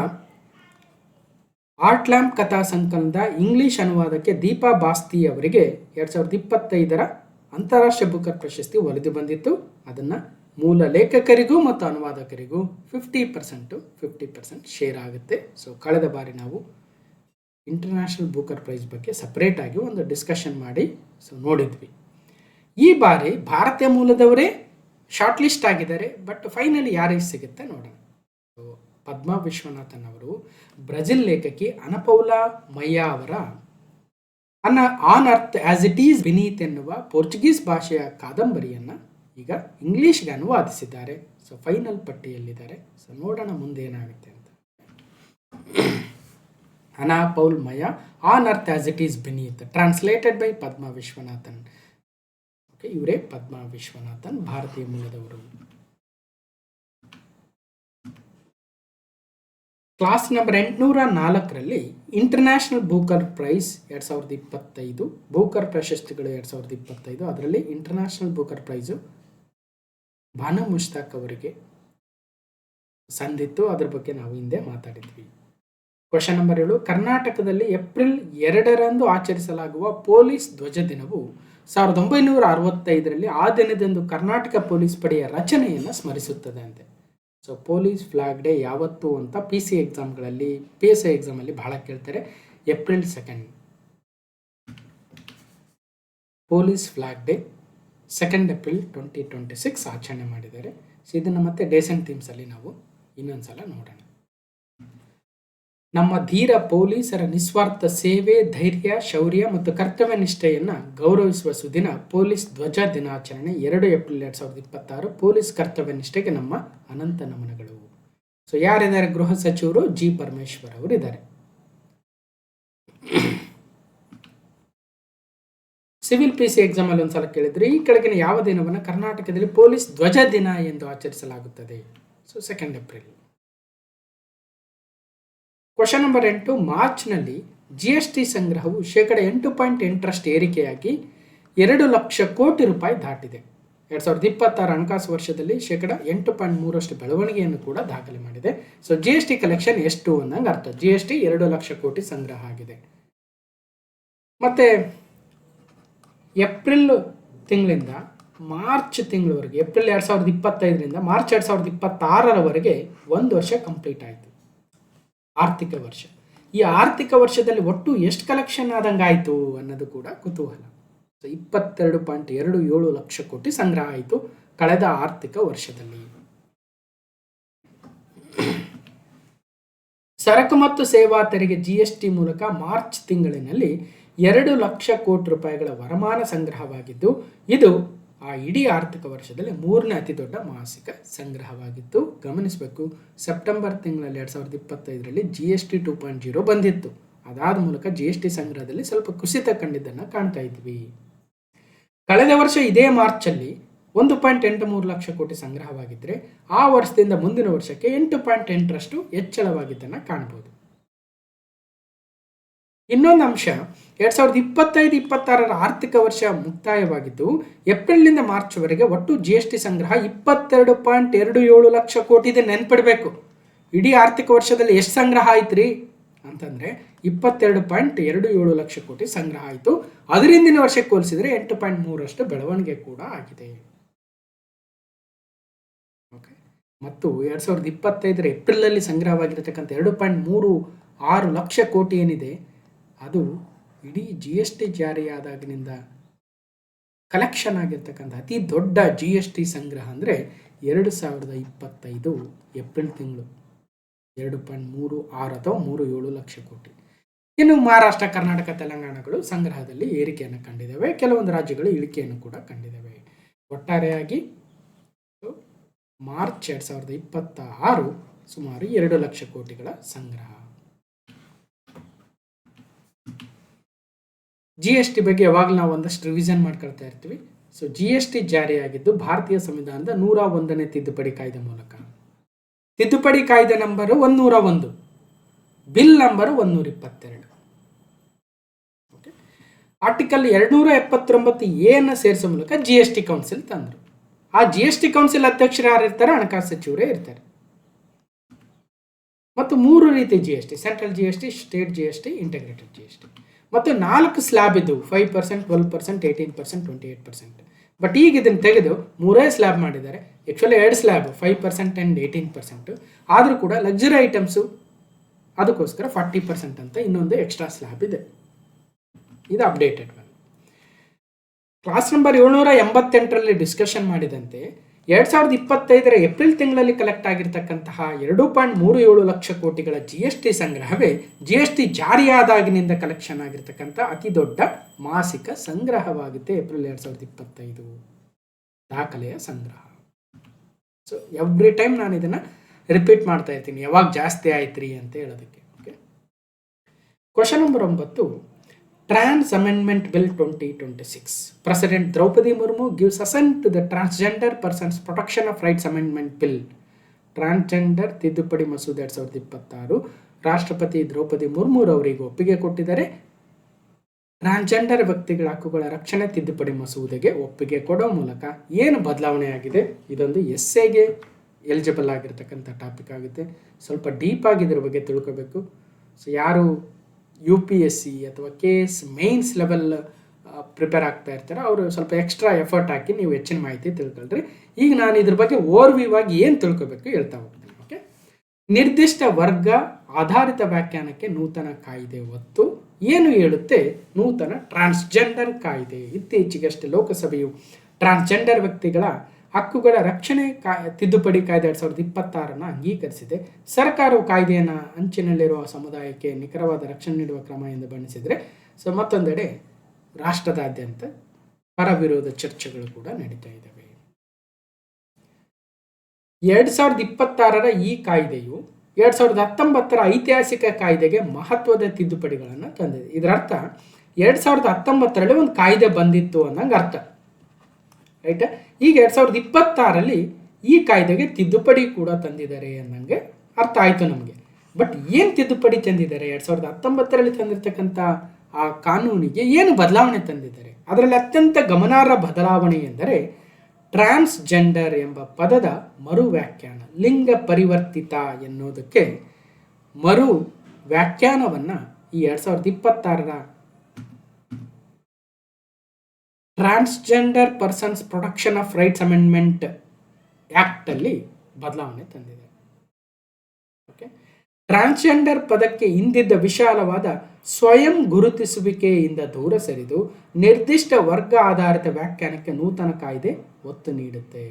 ಆರ್ಟ್ ಲ್ಯಾಂಪ್ ಕಥಾ ಸಂಕಲನದ ಇಂಗ್ಲಿಷ್ ಅನುವಾದಕ್ಕೆ ದೀಪಾ ಬಾಸ್ತಿ ಅವರಿಗೆ 2025ರ ಅಂತಾರಾಷ್ಟ್ರೀಯ ಬೂಕರ್ ಪ್ರಶಸ್ತಿ ಒಲಿದು ಬಂದಿತ್ತು. ಅದನ್ನು ಮೂಲ ಲೇಖಕರಿಗೂ ಮತ್ತು ಅನುವಾದಕರಿಗೂ 50% ಶೇರ್ ಆಗುತ್ತೆ. ಸೊ ಕಳೆದ ಬಾರಿ ನಾವು ಇಂಟರ್ನ್ಯಾಷನಲ್ ಬೂಕರ್ ಪ್ರೈಸ್ ಬಗ್ಗೆ ಸಪ್ರೇಟಾಗಿ ಒಂದು ಡಿಸ್ಕಷನ್ ಮಾಡಿ ನೋಡಿದ್ವಿ. ಈ ಬಾರಿ ಭಾರತೀಯ ಮೂಲದವರೇ ಶಾರ್ಟ್ ಲಿಸ್ಟ್ ಆಗಿದ್ದಾರೆ, ಬಟ್ ಫೈನಲಿ ಯಾರಿಗೆ ಸಿಗುತ್ತೆ ನೋಡೋಣ. ಪದ್ಮ ವಿಶ್ವನಾಥನ್ ಅವರು ಬ್ರೆಜಿಲ್ ಲೇಖಕಿ ಅನಪೌಲಾ ಮಯ್ಯಾ ಅವರ on earth as it is beneath ಎನ್ನುವ ಪೋರ್ಚುಗೀಸ್ ಭಾಷೆಯ ಕಾದಂಬರಿಯನ್ನು ಈಗ ಇಂಗ್ಲಿಷ್ಗೆ ಅನುವಾದಿಸಿದ್ದಾರೆ. ಸೊ ಫೈನಲ್ ಪಟ್ಟಿಯಲ್ಲಿದ್ದಾರೆ. ಸೊ ನೋಡೋಣ ಮುಂದೆ ಏನಾಗುತ್ತೆ ಅಂತ. Ana Paula Maia on earth as it is beneath translated by Padma Vishwanathan. Okay, ಇವರೇ ಪದ್ಮ ವಿಶ್ವನಾಥನ್, ಭಾರತೀಯ ಮೂಲದವರು. ಕ್ಲಾಸ್ ನಂಬರ್ 804ರಲ್ಲಿ ಇಂಟರ್ನ್ಯಾಷನಲ್ ಬೂಕರ್ ಪ್ರೈಸ್ 2025, ಬೂಕರ್ ಪ್ರಶಸ್ತಿಗಳು 2025, ಅದರಲ್ಲಿ international Booker prize Banu Mushtaq ಅವರಿಗೆ ಸಂದಿತ್ತು. ಅದ್ರ ಬಗ್ಗೆ ನಾವು ಹಿಂದೆ ಮಾತಾಡಿದ್ವಿ. ಕ್ವಶನ್ ನಂಬರ್ 7, ಕರ್ನಾಟಕದಲ್ಲಿ ಏಪ್ರಿಲ್ 2ರಂದು ಆಚರಿಸಲಾಗುವ ಪೊಲೀಸ್ ಧ್ವಜ ದಿನವು 1965ರಲ್ಲಿ ಆ ದಿನದಂದು ಕರ್ನಾಟಕ ಪೊಲೀಸ್ ಪಡೆಯ ರಚನೆಯನ್ನು ಸ್ಮರಿಸುತ್ತದೆ ಅಂತೆ. ಸೊ ಪೊಲೀಸ್ ಫ್ಲಾಗ್ ಡೇ ಯಾವತ್ತು ಅಂತ PC ಎಕ್ಸಾಮ್ಗಳಲ್ಲಿ, PSI ಎಕ್ಸಾಮಲ್ಲಿ ಬಹಳ ಕೇಳ್ತಾರೆ. April 2 police flag day 2 April 2026 ಆಚರಣೆ ಮಾಡಿದ್ದಾರೆ. ಸೊ ಇದನ್ನು ಮತ್ತೆ ಡೇಸ್ ಆ್ಯಂಡ್ ಥೀಮ್ಸಲ್ಲಿ ನಾವು ಇನ್ನೊಂದ್ಸಲ ನೋಡೋಣ. ನಮ್ಮ ಧೀರ ಪೊಲೀಸರ ನಿಸ್ವಾರ್ಥ ಸೇವೆ, ಧೈರ್ಯ, ಶೌರ್ಯ ಮತ್ತು ಕರ್ತವ್ಯ ನಿಷ್ಠೆಯನ್ನು ಗೌರವಿಸುವ ಸುದಿನ ಪೊಲೀಸ್ ಧ್ವಜ ದಿನಾಚರಣೆ 2 ಏಪ್ರಿಲ್ 2026. ಪೊಲೀಸ್ ಕರ್ತವ್ಯ ನಿಷ್ಠೆಗೆ ನಮ್ಮ ಅನಂತ ನಮನಗಳು. ಸೊ ಯಾರಿದ್ದಾರೆ? ಗೃಹ ಸಚಿವರು G. ಪರಮೇಶ್ವರ್ ಅವರು ಇದ್ದಾರೆ. ಸಿವಿಲ್ PC ಎಕ್ಸಾಮಲ್ಲಿ ಒಂದ್ಸಲ ಕೇಳಿದ್ರು, ಈ ಕೆಳಗಿನ ಯಾವ ದಿನವನ್ನು ಕರ್ನಾಟಕದಲ್ಲಿ ಪೊಲೀಸ್ ಧ್ವಜ ದಿನ ಎಂದು ಆಚರಿಸಲಾಗುತ್ತದೆ? So 2 April. ಕ್ವಶನ್ ನಂಬರ್ 8, ಮಾರ್ಚ್ನಲ್ಲಿ GST ಸಂಗ್ರಹವು 8.8% ಏರಿಕೆಯಾಗಿ 2 ಲಕ್ಷ ಕೋಟಿ ರೂಪಾಯಿ ದಾಟಿದೆ. 2026 ಹಣಕಾಸು ವರ್ಷದಲ್ಲಿ 8.3% ಬೆಳವಣಿಗೆಯನ್ನು ಕೂಡ ದಾಖಲೆ ಮಾಡಿದೆ. ಸೊ GST ಕಲೆಕ್ಷನ್ ಎಷ್ಟು ಅಂದಂಗೆ ಅರ್ಥ. GST 2 ಲಕ್ಷ ಕೋಟಿ ಸಂಗ್ರಹ ಆಗಿದೆ. ಮತ್ತೆ ಏಪ್ರಿಲ್ ತಿಂಗಳಿಂದ ಮಾರ್ಚ್ ತಿಂಗಳವರೆಗೆ, ಏಪ್ರಿಲ್ 2025ರಿಂದ ಮಾರ್ಚ್ 2026ರವರೆಗೆ 1 ವರ್ಷ ಕಂಪ್ಲೀಟ್ ಆಯಿತು, ಆರ್ಥಿಕ ವರ್ಷ. ಈ ಆರ್ಥಿಕ ವರ್ಷದಲ್ಲಿ ಒಟ್ಟು ಎಷ್ಟು ಕಲೆಕ್ಷನ್ ಆದಂಗೆ ಆಯಿತು ಅನ್ನೋದು ಕೂಡ ಕುತೂಹಲ. 22.27 ಲಕ್ಷ ಕೋಟಿ ಸಂಗ್ರಹ ಆಯಿತು ಕಳೆದ ಆರ್ಥಿಕ ವರ್ಷದಲ್ಲಿ. ಸರಕು ಮತ್ತು ಸೇವಾ ತೆರಿಗೆ GST ಮೂಲಕ ಮಾರ್ಚ್ ತಿಂಗಳಿನಲ್ಲಿ 2 ಲಕ್ಷ ಕೋಟಿ ರೂಪಾಯಿಗಳ ವರಮಾನ ಸಂಗ್ರಹವಾಗಿದ್ದು, ಇದು ಆ ಇಡೀ ಆರ್ಥಿಕ ವರ್ಷದಲ್ಲಿ 3ನೇ ಅತಿ ದೊಡ್ಡ ಮಾಸಿಕ ಸಂಗ್ರಹವಾಗಿತ್ತು. ಗಮನಿಸಬೇಕು, ಸೆಪ್ಟೆಂಬರ್ ತಿಂಗಳಲ್ಲಿ 2025ರಲ್ಲಿ GST 2.0 ಬಂದಿತ್ತು. ಅದಾದ ಮೂಲಕ GST ಸಂಗ್ರಹದಲ್ಲಿ ಸ್ವಲ್ಪ ಕುಸಿತ ಕಂಡಿದ್ದನ್ನು ಕಾಣ್ತಾ ಇದ್ವಿ. ಕಳೆದ ವರ್ಷ ಇದೇ ಮಾರ್ಚಲ್ಲಿ 1.83 ಲಕ್ಷ ಕೋಟಿ ಸಂಗ್ರಹವಾಗಿದ್ದರೆ ಆ ವರ್ಷದಿಂದ ಮುಂದಿನ ವರ್ಷಕ್ಕೆ 8.8ರಷ್ಟು ಹೆಚ್ಚಳವಾಗಿದ್ದನ್ನು ಕಾಣಬಹುದು. ಇನ್ನೊಂದು ಅಂಶ, 2025-26 ಆರ್ಥಿಕ ವರ್ಷ ಮುಕ್ತಾಯವಾಗಿದ್ದು ಏಪ್ರಿಲ್ನಿಂದ ಮಾರ್ಚ್ವರೆಗೆ ಒಟ್ಟು GST ಸಂಗ್ರಹ 22.27 ಲಕ್ಷ ಕೋಟಿ ಇದೆ. ನೆನ್ಪಿಡಬೇಕು, ಇಡೀ ಆರ್ಥಿಕ ವರ್ಷದಲ್ಲಿ ಎಷ್ಟು ಸಂಗ್ರಹ ಆಯ್ತು ರೀ ಅಂತಂದರೆ 22.27 ಲಕ್ಷ ಕೋಟಿ ಸಂಗ್ರಹ ಆಯಿತು. ಅದರಿಂದಿನ ವರ್ಷಕ್ಕೆ ಹೋಲಿಸಿದರೆ 8.3ರಷ್ಟು ಬೆಳವಣಿಗೆ ಕೂಡ ಆಗಿದೆ. ಓಕೆ, ಮತ್ತು 2025 ಏಪ್ರಿಲಲ್ಲಿ ಸಂಗ್ರಹವಾಗಿರತಕ್ಕಂಥ 2.36 ಲಕ್ಷ ಕೋಟಿ ಏನಿದೆ, ಅದು ಇಡೀ GST ಜಾರಿಯಾದಾಗಿನಿಂದ ಕಲೆಕ್ಷನ್ ಆಗಿರ್ತಕ್ಕಂಥ ಅತಿ ದೊಡ್ಡ GST ಸಂಗ್ರಹ ಅಂದರೆ 2025 ಏಪ್ರಿಲ್ ತಿಂಗಳು 2.36 ಅಥವಾ 37 ಲಕ್ಷ ಕೋಟಿ. ಇನ್ನು ಮಹಾರಾಷ್ಟ್ರ, ಕರ್ನಾಟಕ, ತೆಲಂಗಾಣಗಳು ಸಂಗ್ರಹದಲ್ಲಿ ಏರಿಕೆಯನ್ನು ಕಂಡಿದ್ದಾವೆ. ಕೆಲವೊಂದು ರಾಜ್ಯಗಳು ಇಳಿಕೆಯನ್ನು ಕೂಡ ಕಂಡಿದ್ದಾವೆ. ಒಟ್ಟಾರೆಯಾಗಿ ಮಾರ್ಚ್ 2026 ಸುಮಾರು 2 ಲಕ್ಷ ಕೋಟಿಗಳ ಸಂಗ್ರಹ. GST ಬಗ್ಗೆ ಯಾವಾಗಲೂ ನಾವು ಒಂದಷ್ಟು ರಿವಿಷನ್ ಮಾಡ್ಕೊಳ್ತಾ ಇರ್ತೀವಿ. ಸೊ GST ಜಾರಿಯಾಗಿದ್ದು ಭಾರತೀಯ ಸಂವಿಧಾನದ 101ನೇ ತಿದ್ದುಪಡಿ ಕಾಯ್ದೆ ಮೂಲಕ. ತಿದ್ದುಪಡಿ ಕಾಯ್ದೆ number 101, bill number 122. Okay, article 279A ಸೇರಿಸೋ ಮೂಲಕ GST ಕೌನ್ಸಿಲ್ ತಂದರು. ಆ GST ಕೌನ್ಸಿಲ್ ಅಧ್ಯಕ್ಷರು ಯಾರು ಇರ್ತಾರೆ? ಹಣಕಾಸು ಸಚಿವರೇ ಇರ್ತಾರೆ. ಮತ್ತು 3 ರೀತಿ GST: central GST, state GST, integrated GST. ಮತ್ತು 4 ಸ್ಲ್ಯಾಬ್ ಇದ್ದವು: 5%, 12%, 18%, 28%. ಬಟ್ ಈಗ ಇದನ್ನು ತೆಗೆದು 3 ಸ್ಲ್ಯಾಬ್ ಮಾಡಿದ್ದಾರೆ. Actually 2 slab, 5% and 18%. ಆದರೂ ಕೂಡ ಲಕ್ಸುರಿ ಐಟಮ್ಸು ಅದಕ್ಕೋಸ್ಕರ 40% ಅಂತ ಇನ್ನೊಂದು ಎಕ್ಸ್ಟ್ರಾ ಸ್ಲ್ಯಾಬ್ ಇದೆ. ಇದು ಅಪ್ಡೇಟೆಡ್ ಒನ್. ಕ್ಲಾಸ್ ನಂಬರ್ 788ರಲ್ಲಿ ಡಿಸ್ಕಷನ್ ಮಾಡಿದಂತೆ 2025 ಏಪ್ರಿಲ್ ತಿಂಗಳಲ್ಲಿ ಕಲೆಕ್ಟ್ ಆಗಿರ್ತಕ್ಕಂತಹ 2.37 ಲಕ್ಷ ಕೋಟಿಗಳ GST ಸಂಗ್ರಹವೇ GST ಜಾರಿಯಾದಾಗಿನಿಂದ ಕಲೆಕ್ಷನ್ ಆಗಿರ್ತಕ್ಕಂಥ ಅತಿ ದೊಡ್ಡ ಮಾಸಿಕ ಸಂಗ್ರಹವಾಗುತ್ತೆ. ಏಪ್ರಿಲ್ 2025 ದಾಖಲೆಯ ಸಂಗ್ರಹ. ಸೊ ಎವ್ರಿ ಟೈಮ್ ನಾನು ಇದನ್ನು ರಿಪೀಟ್ ಮಾಡ್ತಾ ಇರ್ತೀನಿ, ಯಾವಾಗ ಜಾಸ್ತಿ ಆಯ್ತು ರೀ ಅಂತ ಹೇಳೋದಕ್ಕೆ. Okay, question number 9. Trans Amendment Bill 2026. President Draupadi Murmu gives assent to the Transgender Persons Protection of Rights Amendment Bill. Transgender ತಿದ್ದುಪಡಿ ಮಸೂದೆ 2026 ರಾಷ್ಟ್ರಪತಿ ದ್ರೌಪದಿ ಮುರ್ಮು ಅವರಿಗೆ ಒಪ್ಪಿಗೆ ಕೊಟ್ಟಿದ್ದಾರೆ. ಟ್ರಾನ್ಸ್ಜೆಂಡರ್ ವ್ಯಕ್ತಿಗಳ ಹಕ್ಕುಗಳ ರಕ್ಷಣೆ ತಿದ್ದುಪಡಿ ಮಸೂದೆಗೆ ಒಪ್ಪಿಗೆ ಕೊಡೋ ಮೂಲಕ ಏನು ಬದಲಾವಣೆ ಆಗಿದೆ, ಇದೊಂದು ಎಸ್ಸೆಗೆ ಎಲಿಜಿಬಲ್ ಆಗಿರ್ತಕ್ಕಂಥ ಟಾಪಿಕ್ ಆಗುತ್ತೆ. ಸ್ವಲ್ಪ ಡೀಪ್ ಆಗಿ ಇದ್ರ ಬಗ್ಗೆ ತಿಳ್ಕೋಬೇಕು. ಸೊ ಯಾರು UPSC ಅಥವಾ KS ಮೇನ್ಸ್ ಲೆವೆಲ್ ಪ್ರಿಪೇರ್ ಆಗ್ತಾ ಇರ್ತಾರೆ ಅವರು ಸ್ವಲ್ಪ ಎಕ್ಸ್ಟ್ರಾ ಎಫರ್ಟ್ ಹಾಕಿ ನೀವು ಹೆಚ್ಚಿನ ಮಾಹಿತಿ ತಿಳ್ಕೊಳ್ರಿ. ಈಗ ನಾನು ಇದ್ರ ಬಗ್ಗೆ ಓವರ್ವ್ಯೂ ಆಗಿ ಏನು ತಿಳ್ಕೋಬೇಕು ಹೇಳ್ತಾ ಹೋಗ್ತೀನಿ. ಓಕೆ, ನಿರ್ದಿಷ್ಟ ವರ್ಗ ಆಧಾರಿತ ವ್ಯಾಖ್ಯಾನಕ್ಕೆ ನೂತನ ಕಾಯ್ದೆ ಒತ್ತು ಏನು ಹೇಳುತ್ತೆ? ನೂತನ ಟ್ರಾನ್ಸ್ಜೆಂಡರ್ ಕಾಯ್ದೆ. ಇತ್ತೀಚೆಗಷ್ಟೇ ಲೋಕಸಭೆಯು ಟ್ರಾನ್ಸ್ಜೆಂಡರ್ ವ್ಯಕ್ತಿಗಳ ಹಕ್ಕುಗಳ ರಕ್ಷಣೆ ತಿದ್ದುಪಡಿ ಕಾಯ್ದೆ 2026 ಅಂಗೀಕರಿಸಿದೆ. ಸರ್ಕಾರವು ಕಾಯ್ದೆಯನ್ನು ಅಂಚಿನಲ್ಲಿರುವ ಸಮುದಾಯಕ್ಕೆ ನಿಖರವಾದ ರಕ್ಷಣೆ ನೀಡುವ ಕ್ರಮ ಎಂದು ಬಣ್ಣಿಸಿದರೆ, ಸೊ ಮತ್ತೊಂದೆಡೆ ರಾಷ್ಟ್ರದಾದ್ಯಂತ ಪರ ವಿರೋಧ ಚರ್ಚೆಗಳು ಕೂಡ ನಡೀತಾ ಇದ್ದಾವೆ. 2026 ಈ ಕಾಯ್ದೆಯು 2019 ಐತಿಹಾಸಿಕ ಕಾಯ್ದೆಗೆ ಮಹತ್ವದ ತಿದ್ದುಪಡಿಗಳನ್ನು ತಂದಿದೆ. ಇದರರ್ಥ 2019 ಒಂದು ಕಾಯ್ದೆ ಬಂದಿತ್ತು ಅನ್ನಂಗೆ ಅರ್ಥ, ರೈಟ್? ಈಗ 2026 ಈ ಕಾಯ್ದೆಗೆ ತಿದ್ದುಪಡಿ ಕೂಡ ತಂದಿದ್ದಾರೆ ಅನ್ನಂಗೆ ಅರ್ಥ ಆಯಿತು ನಮಗೆ. ಬಟ್ ಏನು ತಿದ್ದುಪಡಿ ತಂದಿದ್ದಾರೆ? 2019 ತಂದಿರತಕ್ಕಂಥ ಆ ಕಾನೂನಿಗೆ ಏನು ಬದಲಾವಣೆ ತಂದಿದ್ದಾರೆ? ಅದರಲ್ಲಿ ಅತ್ಯಂತ ಗಮನಾರ್ಹ ಬದಲಾವಣೆ ಎಂದರೆ ಟ್ರಾನ್ಸ್ಜೆಂಡರ್ ಎಂಬ ಪದದ ಮರು ವ್ಯಾಖ್ಯಾನ. ಲಿಂಗ ಪರಿವರ್ತಿತ ಎನ್ನುವುದಕ್ಕೆ ಮರು ವ್ಯಾಖ್ಯಾನವನ್ನು ಈ 2026 transgender persons protection of rights amendment act ಅಲ್ಲಿ ಬದಲಾವಣೆ ತಂದಿದೆ. ಓಕೆ, ಟ್ರಾನ್ಸ್ಜೆಂಡರ್ ಪದಕ್ಕೆ ಹಿಂದಿದ್ದ ವಿಶಾಲವಾದ ಸ್ವಯಂ ಗುರುತಿಸುವಿಕೆಯಿಂದ ದೂರ ಸರಿದು ನಿರ್ದಿಷ್ಟ ವರ್ಗ ಆಧಾರಿತ ವ್ಯಾಖ್ಯಾನಕ್ಕೆ ನೂತನ ಕಾಯ್ದೆ ಒತ್ತು ನೀಡುತ್ತೆ.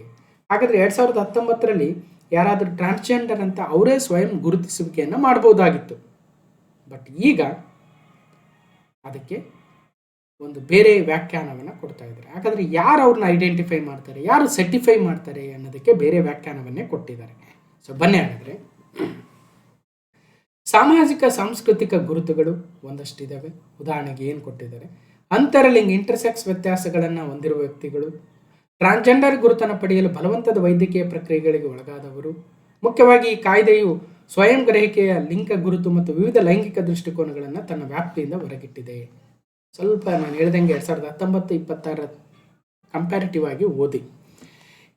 ಹಾಗಾದರೆ 2019 ಯಾರಾದರೂ ಟ್ರಾನ್ಸ್ಜೆಂಡರ್ ಅಂತ ಅವರೇ ಸ್ವಯಂ ಗುರುತಿಸುವಿಕೆಯನ್ನು ಮಾಡ್ಬೋದಾಗಿತ್ತು. ಬಟ್ ಈಗ ಅದಕ್ಕೆ ಒಂದು ಬೇರೆ ವ್ಯಾಖ್ಯಾನವನ್ನು ಕೊಡ್ತಾ ಇದ್ದಾರೆ. ಹಾಗಾದರೆ ಯಾರು ಅವ್ರನ್ನ ಐಡೆಂಟಿಫೈ ಮಾಡ್ತಾರೆ, ಯಾರು ಸರ್ಟಿಫೈ ಮಾಡ್ತಾರೆ ಅನ್ನೋದಕ್ಕೆ ಬೇರೆ ವ್ಯಾಖ್ಯಾನವನ್ನೇ ಕೊಟ್ಟಿದ್ದಾರೆ. ಸೊ ಬನ್ನಿ ಹಾಗಾದರೆ, ಸಾಮಾಜಿಕ ಸಾಂಸ್ಕೃತಿಕ ಗುರುತುಗಳು ಒಂದಷ್ಟಿದ್ದಾವೆ. ಉದಾಹರಣೆಗೆ ಏನು ಕೊಟ್ಟಿದ್ದಾರೆ? ಅಂತರಲಿಂಗ ಇಂಟರ್ಸೆಕ್ಸ್ ವ್ಯತ್ಯಾಸಗಳನ್ನು ಹೊಂದಿರುವ ವ್ಯಕ್ತಿಗಳು, ಟ್ರಾನ್ಸ್ಜೆಂಡರ್ ಗುರುತನ್ನು ಪಡೆಯಲು ಬಲವಂತದ ವೈದ್ಯಕೀಯ ಪ್ರಕ್ರಿಯೆಗಳಿಗೆ ಒಳಗಾದವರು. ಮುಖ್ಯವಾಗಿ ಈ ಕಾಯ್ದೆಯು ಸ್ವಯಂ ಗ್ರಹಿಕೆಯ ಲಿಂಗ ಗುರುತು ಮತ್ತು ವಿವಿಧ ಲೈಂಗಿಕ ದೃಷ್ಟಿಕೋನಗಳನ್ನು ತನ್ನ ವ್ಯಾಪ್ತಿಯಿಂದ ಹೊರಗಿಟ್ಟಿದೆ. ಸ್ವಲ್ಪ ನಾನು ಹೇಳ್ದಂಗೆ 2019-20 ಕಂಪ್ಯಾರಿಟಿವ್ ಆಗಿ ಓದಿ.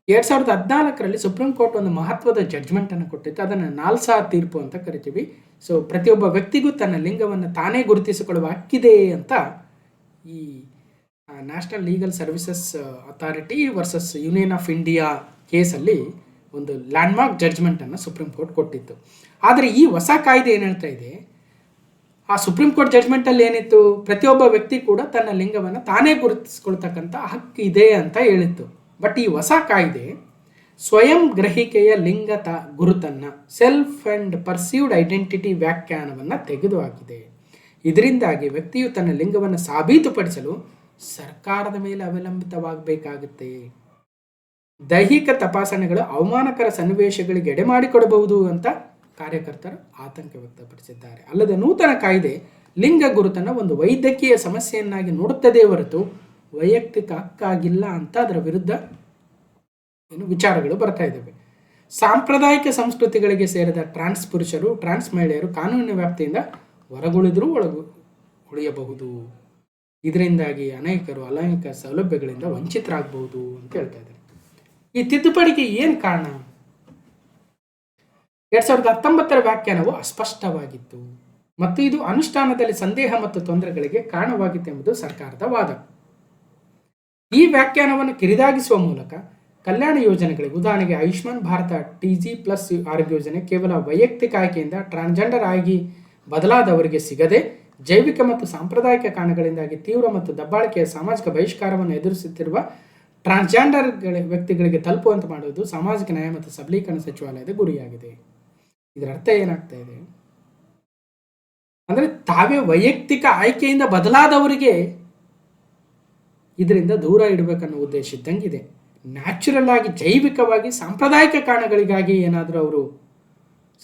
2014 ಸುಪ್ರೀಂ ಕೋರ್ಟ್ ಒಂದು ಮಹತ್ವದ ಜಡ್ಜ್ಮೆಂಟನ್ನು ಕೊಟ್ಟಿತ್ತು. ಅದನ್ನು ನಾಲ್ಸಾ ತೀರ್ಪು ಅಂತ ಕರಿತೀವಿ. ಸೊ ಪ್ರತಿಯೊಬ್ಬ ವ್ಯಕ್ತಿಗೂ ತನ್ನ ಲಿಂಗವನ್ನು ತಾನೇ ಗುರುತಿಸಿಕೊಳ್ಳುವ ಹಕ್ಕಿದೆ ಅಂತ ಈ national Legal Services Authority versus Union of India ಕೇಸಲ್ಲಿ ಒಂದು ಲ್ಯಾಂಡ್ಮಾರ್ಕ್ ಜಡ್ಜ್ಮೆಂಟನ್ನು ಸುಪ್ರೀಂ ಕೋರ್ಟ್ ಕೊಟ್ಟಿತ್ತು. ಆದರೆ ಈ ಹೊಸ ಕಾಯ್ದೆ ಏನು ಹೇಳ್ತಾ ಇದೆ, ಆ ಸುಪ್ರೀಂ ಕೋರ್ಟ್ ಜಡ್ಜ್ಮೆಂಟಲ್ಲಿ ಏನಿತ್ತು, ಪ್ರತಿಯೊಬ್ಬ ವ್ಯಕ್ತಿ ಕೂಡ ತನ್ನ ಲಿಂಗವನ್ನು ತಾನೇ ಗುರುತಿಸ್ಕೊಳ್ತಕ್ಕಂಥ ಹಕ್ಕಿದೆ ಅಂತ ಹೇಳಿತ್ತು. ಬಟ್ ಈ ಹೊಸ ಕಾಯ್ದೆ ಸ್ವಯಂ ಗ್ರಹಿಕೆಯ ಲಿಂಗದ ಗುರುತನ್ನು, ಸೆಲ್ಫ್ ಆ್ಯಂಡ್ ಪರ್ಸೀವ್ಡ್ ಐಡೆಂಟಿಟಿ ವ್ಯಾಖ್ಯಾನವನ್ನು ತೆಗೆದುಹಾಕಿದೆ. ಇದರಿಂದಾಗಿ ವ್ಯಕ್ತಿಯು ತನ್ನ ಲಿಂಗವನ್ನು ಸಾಬೀತುಪಡಿಸಲು ಸರ್ಕಾರದ ಮೇಲೆ ಅವಲಂಬಿತವಾಗಬೇಕಾಗುತ್ತೆ. ದೈಹಿಕ ತಪಾಸಣೆಗಳು ಅವಮಾನಕರ ಸನ್ನಿವೇಶಗಳಿಗೆ ಎಡೆಮಾಡಿಕೊಡಬಹುದು ಅಂತ ಕಾರ್ಯಕರ್ತರು ಆತಂಕ ವ್ಯಕ್ತಪಡಿಸಿದ್ದಾರೆ. ಅಲ್ಲದೆ ನೂತನ ಕಾಯ್ದೆ ಲಿಂಗ ಗುರುತನ್ನು ಒಂದು ವೈದ್ಯಕೀಯ ಸಮಸ್ಯೆಯನ್ನಾಗಿ ನೋಡುತ್ತದೆ ಹೊರತು ವೈಯಕ್ತಿಕ ಹಕ್ಕಾಗಿಲ್ಲ ಅಂತ ಅದರ ವಿರುದ್ಧ ವಿಚಾರಗಳು ಬರ್ತಾ ಇದ್ದಾವೆ. ಸಾಂಪ್ರದಾಯಿಕ ಸಂಸ್ಕೃತಿಗಳಿಗೆ ಸೇರಿದ ಟ್ರಾನ್ಸ್ ಪುರುಷರು, ಟ್ರಾನ್ಸ್ ಮಹಿಳೆಯರು ಕಾನೂನಿನ ವ್ಯಾಪ್ತಿಯಿಂದ ಹೊರಗುಳಿದರೂ ಉಳಿಯಬಹುದು. ಇದರಿಂದಾಗಿ ಅನೇಕರು ಅಲೈಂಗಿಕ ಸೌಲಭ್ಯಗಳಿಂದ ವಂಚಿತರಾಗಬಹುದು ಅಂತ ಹೇಳ್ತಾ ಇದ್ದಾರೆ. ಈ ತಿದ್ದುಪಡಿಗೆ ಏನು ಕಾರಣ? 2019 ವ್ಯಾಖ್ಯಾನವು ಅಸ್ಪಷ್ಟವಾಗಿತ್ತು ಮತ್ತು ಇದು ಅನುಷ್ಠಾನದಲ್ಲಿ ಸಂದೇಹ ಮತ್ತು ತೊಂದರೆಗಳಿಗೆ ಕಾರಣವಾಗಿತ್ತು ಎಂಬುದು ಸರ್ಕಾರದ ವಾದ. ಈ ವ್ಯಾಖ್ಯಾನವನ್ನು ಕಿರಿದಾಗಿಸುವ ಮೂಲಕ ಕಲ್ಯಾಣ ಯೋಜನೆಗಳಿಗೆ, ಉದಾಹರಣೆಗೆ ಆಯುಷ್ಮಾನ್ ಭಾರತ TG+ ಆರೋಗ್ಯ ಯೋಜನೆ ಕೇವಲ ವೈಯಕ್ತಿಕ ಆಯ್ಕೆಯಿಂದ ಟ್ರಾನ್ಸ್ಜೆಂಡರ್ ಆಗಿ ಬದಲಾದವರಿಗೆ ಸಿಗದೆ ಜೈವಿಕ ಮತ್ತು ಸಾಂಪ್ರದಾಯಿಕ ಕಾರಣಗಳಿಂದಾಗಿ ತೀವ್ರ ಮತ್ತು ದಬ್ಬಾಳಿಕೆಯ ಸಾಮಾಜಿಕ ಬಹಿಷ್ಕಾರವನ್ನು ಎದುರಿಸುತ್ತಿರುವ ಟ್ರಾನ್ಸ್ಜೆಂಡರ್ ವ್ಯಕ್ತಿಗಳಿಗೆ ತಲುಪುವಂತೆ ಮಾಡುವುದು ಸಾಮಾಜಿಕ ನ್ಯಾಯ ಮತ್ತು ಸಬಲೀಕರಣ ಸಚಿವಾಲಯದ ಗುರಿಯಾಗಿದೆ. ಇದರ ಅರ್ಥ ಏನಾಗ್ತಾ ಇದೆ ಅಂದರೆ, ತಾವೇ ವೈಯಕ್ತಿಕ ಆಯ್ಕೆಯಿಂದ ಬದಲಾದವರಿಗೆ ಇದರಿಂದ ದೂರ ಇಡಬೇಕನ್ನೋ ಉದ್ದೇಶ ಇದ್ದಂಗಿದೆ. ನ್ಯಾಚುರಲ್ ಆಗಿ, ಜೈವಿಕವಾಗಿ, ಸಾಂಪ್ರದಾಯಿಕ ಕಾರಣಗಳಿಗಾಗಿ ಏನಾದರೂ ಅವರು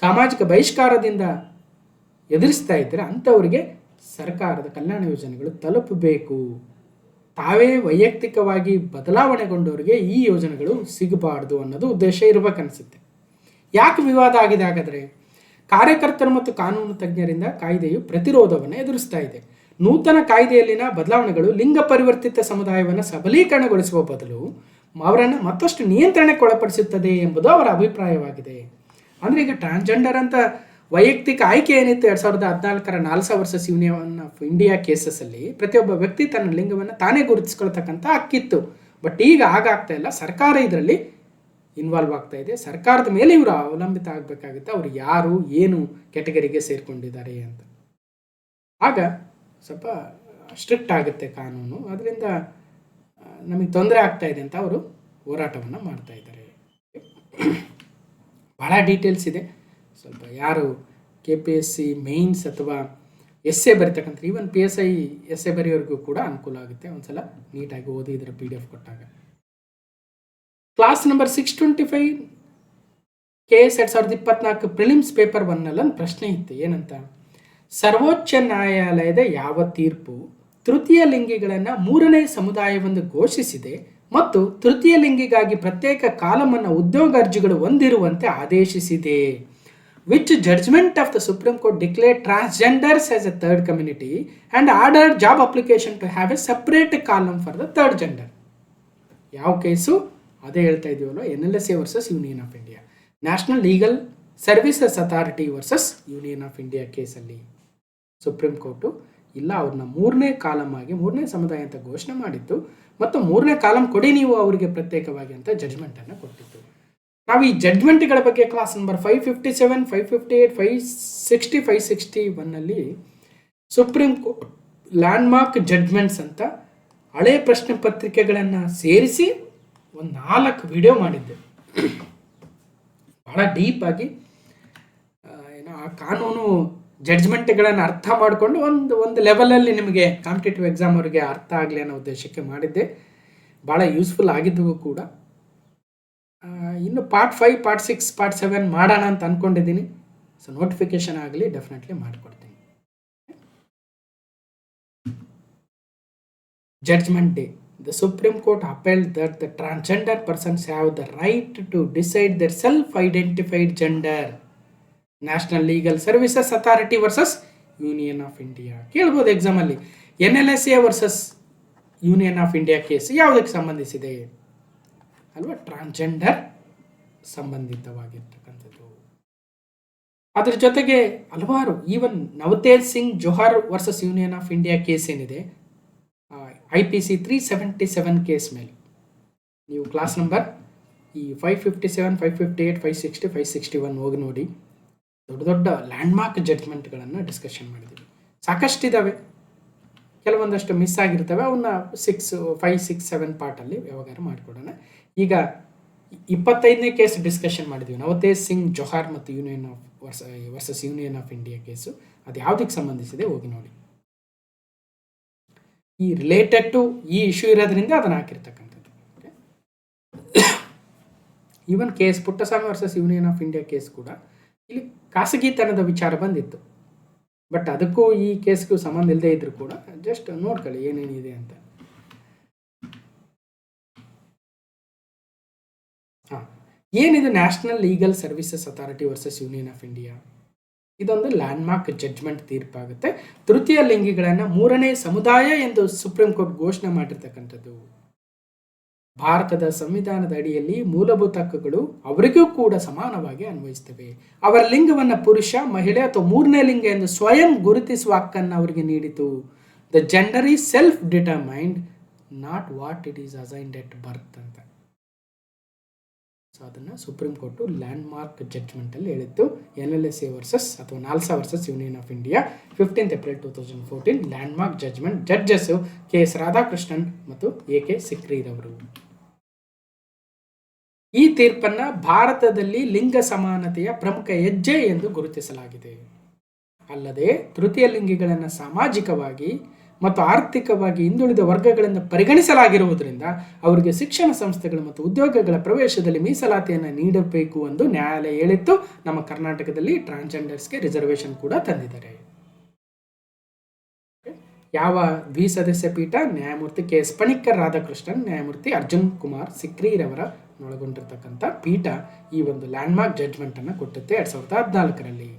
ಸಾಮಾಜಿಕ ಬಹಿಷ್ಕಾರದಿಂದ ಎದುರಿಸ್ತಾ ಇದ್ದರೆ ಅಂಥವರಿಗೆ ಸರ್ಕಾರದ ಕಲ್ಯಾಣ ಯೋಜನೆಗಳು ತಲುಪಬೇಕು. ತಾವೇ ವೈಯಕ್ತಿಕವಾಗಿ ಬದಲಾವಣೆಗೊಂಡವರಿಗೆ ಈ ಯೋಜನೆಗಳು ಸಿಗಬಾರ್ದು ಅನ್ನೋದು ಉದ್ದೇಶ ಇರಬೇಕನ್ನಿಸುತ್ತೆ. ಯಾಕೆ ವಿವಾದ ಆಗಿದೆ ಹಾಗಾದರೆ? ಕಾರ್ಯಕರ್ತರು ಮತ್ತು ಕಾನೂನು ತಜ್ಞರಿಂದ ಕಾಯ್ದೆಯು ಪ್ರತಿರೋಧವನ್ನು ಎದುರಿಸ್ತಾ ಇದೆ. ನೂತನ ಕಾಯ್ದೆಯಲ್ಲಿನ ಬದಲಾವಣೆಗಳು ಲಿಂಗ ಪರಿವರ್ತಿತ ಸಮುದಾಯವನ್ನು ಸಬಲೀಕರಣಗೊಳಿಸುವ ಬದಲು ಅವರನ್ನು ಮತ್ತಷ್ಟು ನಿಯಂತ್ರಣಕ್ಕೆ ಒಳಪಡಿಸುತ್ತದೆ ಎಂಬುದು ಅವರ ಅಭಿಪ್ರಾಯವಾಗಿದೆ. ಅಂದರೆ ಈಗ ಟ್ರಾನ್ಸ್ಜೆಂಡರ್ ಅಂತ ವೈಯಕ್ತಿಕ ಆಯ್ಕೆ ಏನಿತ್ತು 2014 NALSA versus Union of India ಕೇಸಸ್ಸಲ್ಲಿ ಪ್ರತಿಯೊಬ್ಬ ವ್ಯಕ್ತಿ ತನ್ನ ಲಿಂಗವನ್ನು ತಾನೇ ಗುರುತಿಸ್ಕೊಳ್ತಕ್ಕಂಥ ಹಕ್ಕಿತ್ತು. ಬಟ್ ಈಗ ಆಗಾಗ್ತಾ ಇಲ್ಲ. ಸರ್ಕಾರ ಇದರಲ್ಲಿ ಇನ್ವಾಲ್ವ್ ಆಗ್ತಾ ಇದೆ. ಸರ್ಕಾರದ ಮೇಲೆ ಇವರು ಅವಲಂಬಿತ ಆಗಬೇಕಾಗುತ್ತೆ, ಅವರು ಯಾರು ಏನು ಕೆಟಗರಿಗೆ ಸೇರಿಕೊಂಡಿದ್ದಾರೆ ಅಂತ. ಆಗ ಸ್ವಲ್ಪ ಸ್ಟ್ರಿಕ್ಟ್ ಆಗುತ್ತೆ ಕಾನೂನು. ಅದರಿಂದ ನಮಗೆ ತೊಂದರೆ ಆಗ್ತಾ ಇದೆ ಅಂತ ಅವರು ಹೋರಾಟವನ್ನು ಮಾಡ್ತಾ ಇದ್ದಾರೆ. ಭಾಳ ಡೀಟೇಲ್ಸ್ ಇದೆ. ಸ್ವಲ್ಪ ಯಾರು KPSC ಮೇನ್ಸ್ ಅಥವಾ ಎಸ್ಸೆ ಬರೀತಕ್ಕಂಥ, ಈವನ್ PSI ಎಸ್ಸೆ ಬರೆಯೋರಿಗೂ ಕೂಡ ಅನುಕೂಲ ಆಗುತ್ತೆ. ಒಂದ್ಸಲ ನೀಟಾಗಿ ಓದಿ ಇದರ PDF ಕೊಟ್ಟಾಗ. Class number 625 KS 2024 prelims paper 1ನಲ್ಲಿ ಒಂದು ಪ್ರಶ್ನೆ ಇತ್ತು. ಏನಂತ, ಸರ್ವೋಚ್ಚ ನ್ಯಾಯಾಲಯದ ಯಾವ ತೀರ್ಪು ತೃತೀಯ ಲಿಂಗಿಗಳನ್ನು 3ನೇ ಸಮುದಾಯವೆಂದು ಘೋಷಿಸಿದೆ ಮತ್ತು ತೃತೀಯ ಲಿಂಗಿಗಾಗಿ ಪ್ರತ್ಯೇಕ ಕಾಲಮನ್ನು ಉದ್ಯೋಗ ಅರ್ಜಿಗಳು ಹೊಂದಿರುವಂತೆ ಆದೇಶಿಸಿದೆ? Which judgment of the Supreme Court declared transgenders as a third community and ordered job application to have a separate column for the third gender? ಯಾವ ಕೇಸು? ಅದೇ ಹೇಳ್ತಾ ಇದೀವಲ್ಲ, NLSA versus Union of India, national Legal Services Authority versus Union of India ಕೇಸಲ್ಲಿ ಸುಪ್ರೀಂ ಕೋರ್ಟು ಇಲ್ಲ, ಅವ್ರನ್ನ 3ನೇ ಕಾಲಮ್ ಆಗಿ 3ನೇ ಸಮುದಾಯ ಅಂತ ಘೋಷಣೆ ಮಾಡಿತ್ತು ಮತ್ತು 3ನೇ ಕಾಲಮ್ ಕೊಡಿ ನೀವು ಅವರಿಗೆ ಪ್ರತ್ಯೇಕವಾಗಿ ಅಂತ ಜಡ್ಜ್ಮೆಂಟನ್ನು ಕೊಟ್ಟಿತ್ತು. ನಾವು ಈ ಜಡ್ಜ್ಮೆಂಟ್ಗಳ ಬಗ್ಗೆ ಕ್ಲಾಸ್ ನಂಬರ್ 557, 558, 560, 561ನಲ್ಲಿ ಸುಪ್ರೀಂ ಕೋರ್ಟ್ ಲ್ಯಾಂಡ್ಮಾರ್ಕ್ ಜಡ್ಜ್ಮೆಂಟ್ಸ್ ಅಂತ ಹಳೆ ಪ್ರಶ್ನೆ ಪತ್ರಿಕೆಗಳನ್ನು ಸೇರಿಸಿ ಒಂದು 4 ವಿಡಿಯೋ ಮಾಡಿದ್ದೆ. ಭಾಳ ಡೀಪಾಗಿ ಆ ಕಾನೂನು ಜಡ್ಜ್ಮೆಂಟ್ಗಳನ್ನು ಅರ್ಥ ಮಾಡಿಕೊಂಡು ಒಂದು ಲೆವೆಲಲ್ಲಿ ನಿಮಗೆ ಕಾಂಪಿಟೇಟಿವ್ ಎಕ್ಸಾಮ್ ಅವರಿಗೆ ಅರ್ಥ ಆಗಲಿ ಅನ್ನೋ ಉದ್ದೇಶಕ್ಕೆ ಮಾಡಿದ್ದೆ. ಭಾಳ ಯೂಸ್ಫುಲ್ ಆಗಿದ್ದವು ಕೂಡ. ಇನ್ನು ಪಾರ್ಟ್ 5, ಪಾರ್ಟ್ 6, ಪಾರ್ಟ್ 7 ಮಾಡೋಣ ಅಂತ ಅಂದ್ಕೊಂಡಿದ್ದೀನಿ. ಸೊ ನೋಟಿಫಿಕೇಶನ್ ಆಗಲಿ, ಡೆಫಿನೆಟ್ಲಿ ಮಾಡಿಕೊಡ್ತೀನಿ. Judgment day. The Supreme Court upheld that the transgender persons have the right to decide their self-identified gender. National Legal Services Authority versus Union of India ಕೇಳ್ಬೋದು ಎಕ್ಸಾಮಲ್ಲಿ. NLSA versus Union of India case ಯಾವುದಕ್ಕೆ ಸಂಬಂಧಿಸಿದೆ ಅಲ್ವಾ? ಟ್ರಾನ್ಸ್ಜೆಂಡರ್ ಸಂಬಂಧಿತವಾಗಿರ್ತಕ್ಕಂಥದ್ದು. ಅದ್ರ ಜೊತೆಗೆ ಹಲವಾರು even Navtej Singh Johar versus Union of India case ಏನಿದೆ, IPC 377 ಕೇಸ್ ಮೇಲೆ ನೀವು ಕ್ಲಾಸ್ ನಂಬರ್ ಈ 557, 558, 560, 561 ಹೋಗಿ ನೋಡಿ. ದೊಡ್ಡ ದೊಡ್ಡ ಲ್ಯಾಂಡ್ಮಾರ್ಕ್ ಜಡ್ಜ್ಮೆಂಟ್ಗಳನ್ನು ಡಿಸ್ಕಷನ್ ಮಾಡಿದ್ದೀವಿ. ಸಾಕಷ್ಟಿದ್ದಾವೆ, ಕೆಲವೊಂದಷ್ಟು ಮಿಸ್ ಆಗಿರ್ತವೆ, ಅವನ್ನ 5, 6, 7 ಪಾರ್ಟಲ್ಲಿ ಯಾವಾಗಾರು ಮಾಡಿಕೊಡೋಣ. ಈಗ 25ನೇ ಕೇಸ್ ಡಿಸ್ಕಷನ್ ಮಾಡಿದ್ದೀವಿ, ನವತೇಜ್ ಸಿಂಗ್ ಜೋಹರ್ ಮತ್ತು union of versus Union of India case. ಅದು ಯಾವುದಕ್ಕೆ ಸಂಬಂಧಿಸಿದೆ ಹೋಗಿ ನೋಡಿ. ಈ ರಿಲೇಟೆಡ್ ಟು ಈ ಇಶ್ಯೂ ಇರೋದ್ರಿಂದ ಅದನ್ನು ಹಾಕಿರ್ತಕ್ಕಂಥದ್ದು. Even case Puttaswamy versus Union of India case ಕೂಡ ಇಲ್ಲಿ ಖಾಸಗಿತನದ ವಿಚಾರ ಬಂದಿತ್ತು, ಬಟ್ ಅದಕ್ಕೂ ಈ ಕೇಸ್ಗೂ ಸಂಬಂಧ ಇಲ್ಲದೆ ಇದ್ರೂ ಕೂಡ ಜಸ್ಟ್ ನೋಡ್ಕೊಳ್ಳಿ ಏನೇನಿದೆ ಅಂತ. ಏನಿದು national Legal Services Authority versus Union of India? ಇದೊಂದು ಲ್ಯಾಂಡ್ಮಾರ್ಕ್ ಜಡ್ಜ್ಮೆಂಟ್ ತೀರ್ಪಾಗುತ್ತೆ. ತೃತೀಯ ಲಿಂಗಿಗಳನ್ನು 3ನೇ ಸಮುದಾಯ ಎಂದು ಸುಪ್ರೀಂ ಕೋರ್ಟ್ ಘೋಷಣೆ ಮಾಡಿರ್ತಕ್ಕಂಥದ್ದು. ಭಾರತದ ಸಂವಿಧಾನದ ಅಡಿಯಲ್ಲಿ ಮೂಲಭೂತ ಹಕ್ಕುಗಳು ಅವರಿಗೂ ಕೂಡ ಸಮಾನವಾಗಿ ಅನ್ವಯಿಸ್ತವೆ. ಅವರ ಲಿಂಗವನ್ನು ಪುರುಷ, ಮಹಿಳೆ ಅಥವಾ 3ನೇ ಲಿಂಗ ಎಂದು ಸ್ವಯಂ ಗುರುತಿಸುವ ಹಕ್ಕನ್ನು ಅವರಿಗೆ ನೀಡಿತು. The gender is self determined, not what it is assigned at birth ಅಂತ. ಸೊ ಅದನ್ನು ಸುಪ್ರೀಂ ಕೋರ್ಟು ಲ್ಯಾಂಡ್ಮಾರ್ಕ್ ಜಡ್ಜ್ಮೆಂಟಲ್ಲಿ ಹೇಳಿತ್ತು. NLSA ವರ್ಸಸ್ ಅಥವಾ NALSA versus Union of India 15th April 2014 landmark judgment. Judges KS Radhakrishnan ಮತ್ತು AK ಸಿಕ್ರಿರವರು. ಈ ತೀರ್ಪನ್ನು ಭಾರತದಲ್ಲಿ ಲಿಂಗ ಸಮಾನತೆಯ ಪ್ರಮುಖ ಹೆಜ್ಜೆ ಎಂದು ಗುರುತಿಸಲಾಗಿದೆ. ಅಲ್ಲದೆ ತೃತೀಯ ಲಿಂಗಿಗಳನ್ನು ಸಾಮಾಜಿಕವಾಗಿ ಮತ್ತು ಆರ್ಥಿಕವಾಗಿ ಹಿಂದುಳಿದ ವರ್ಗಗಳನ್ನು ಪರಿಗಣಿಸಲಾಗಿರುವುದರಿಂದ ಅವರಿಗೆ ಶಿಕ್ಷಣ ಸಂಸ್ಥೆಗಳು ಮತ್ತು ಉದ್ಯೋಗಗಳ ಪ್ರವೇಶದಲ್ಲಿ ಮೀಸಲಾತಿಯನ್ನು ನೀಡಬೇಕು ಎಂದು ನ್ಯಾಯಾಲಯ ಹೇಳಿತ್ತು. ನಮ್ಮ ಕರ್ನಾಟಕದಲ್ಲಿ ಟ್ರಾನ್ಸ್ಜೆಂಡರ್ಸ್ಗೆ ರಿಸರ್ವೇಷನ್ ಕೂಡ ತಂದಿದ್ದಾರೆ. ಯಾವ ದ್ವಿಸದಸ್ಯ ಪೀಠ? ನ್ಯಾಯಮೂರ್ತಿ KS ಪಣಿಕ್ಕರ್ ರಾಧಾಕೃಷ್ಣನ್, ನ್ಯಾಯಮೂರ್ತಿ ಅರ್ಜುನ್ ಕುಮಾರ್ ಸಿಕ್ರಿರವರ ಒಳಗೊಂಡಿರ್ತಕ್ಕಂಥ ಪೀಠ ಈ ಒಂದು ಲ್ಯಾಂಡ್ಮಾರ್ಕ್ ಜಡ್ಜ್ಮೆಂಟ್ ಅನ್ನು ಕೊಟ್ಟುತ್ತೆ 2014ರಲ್ಲಿ.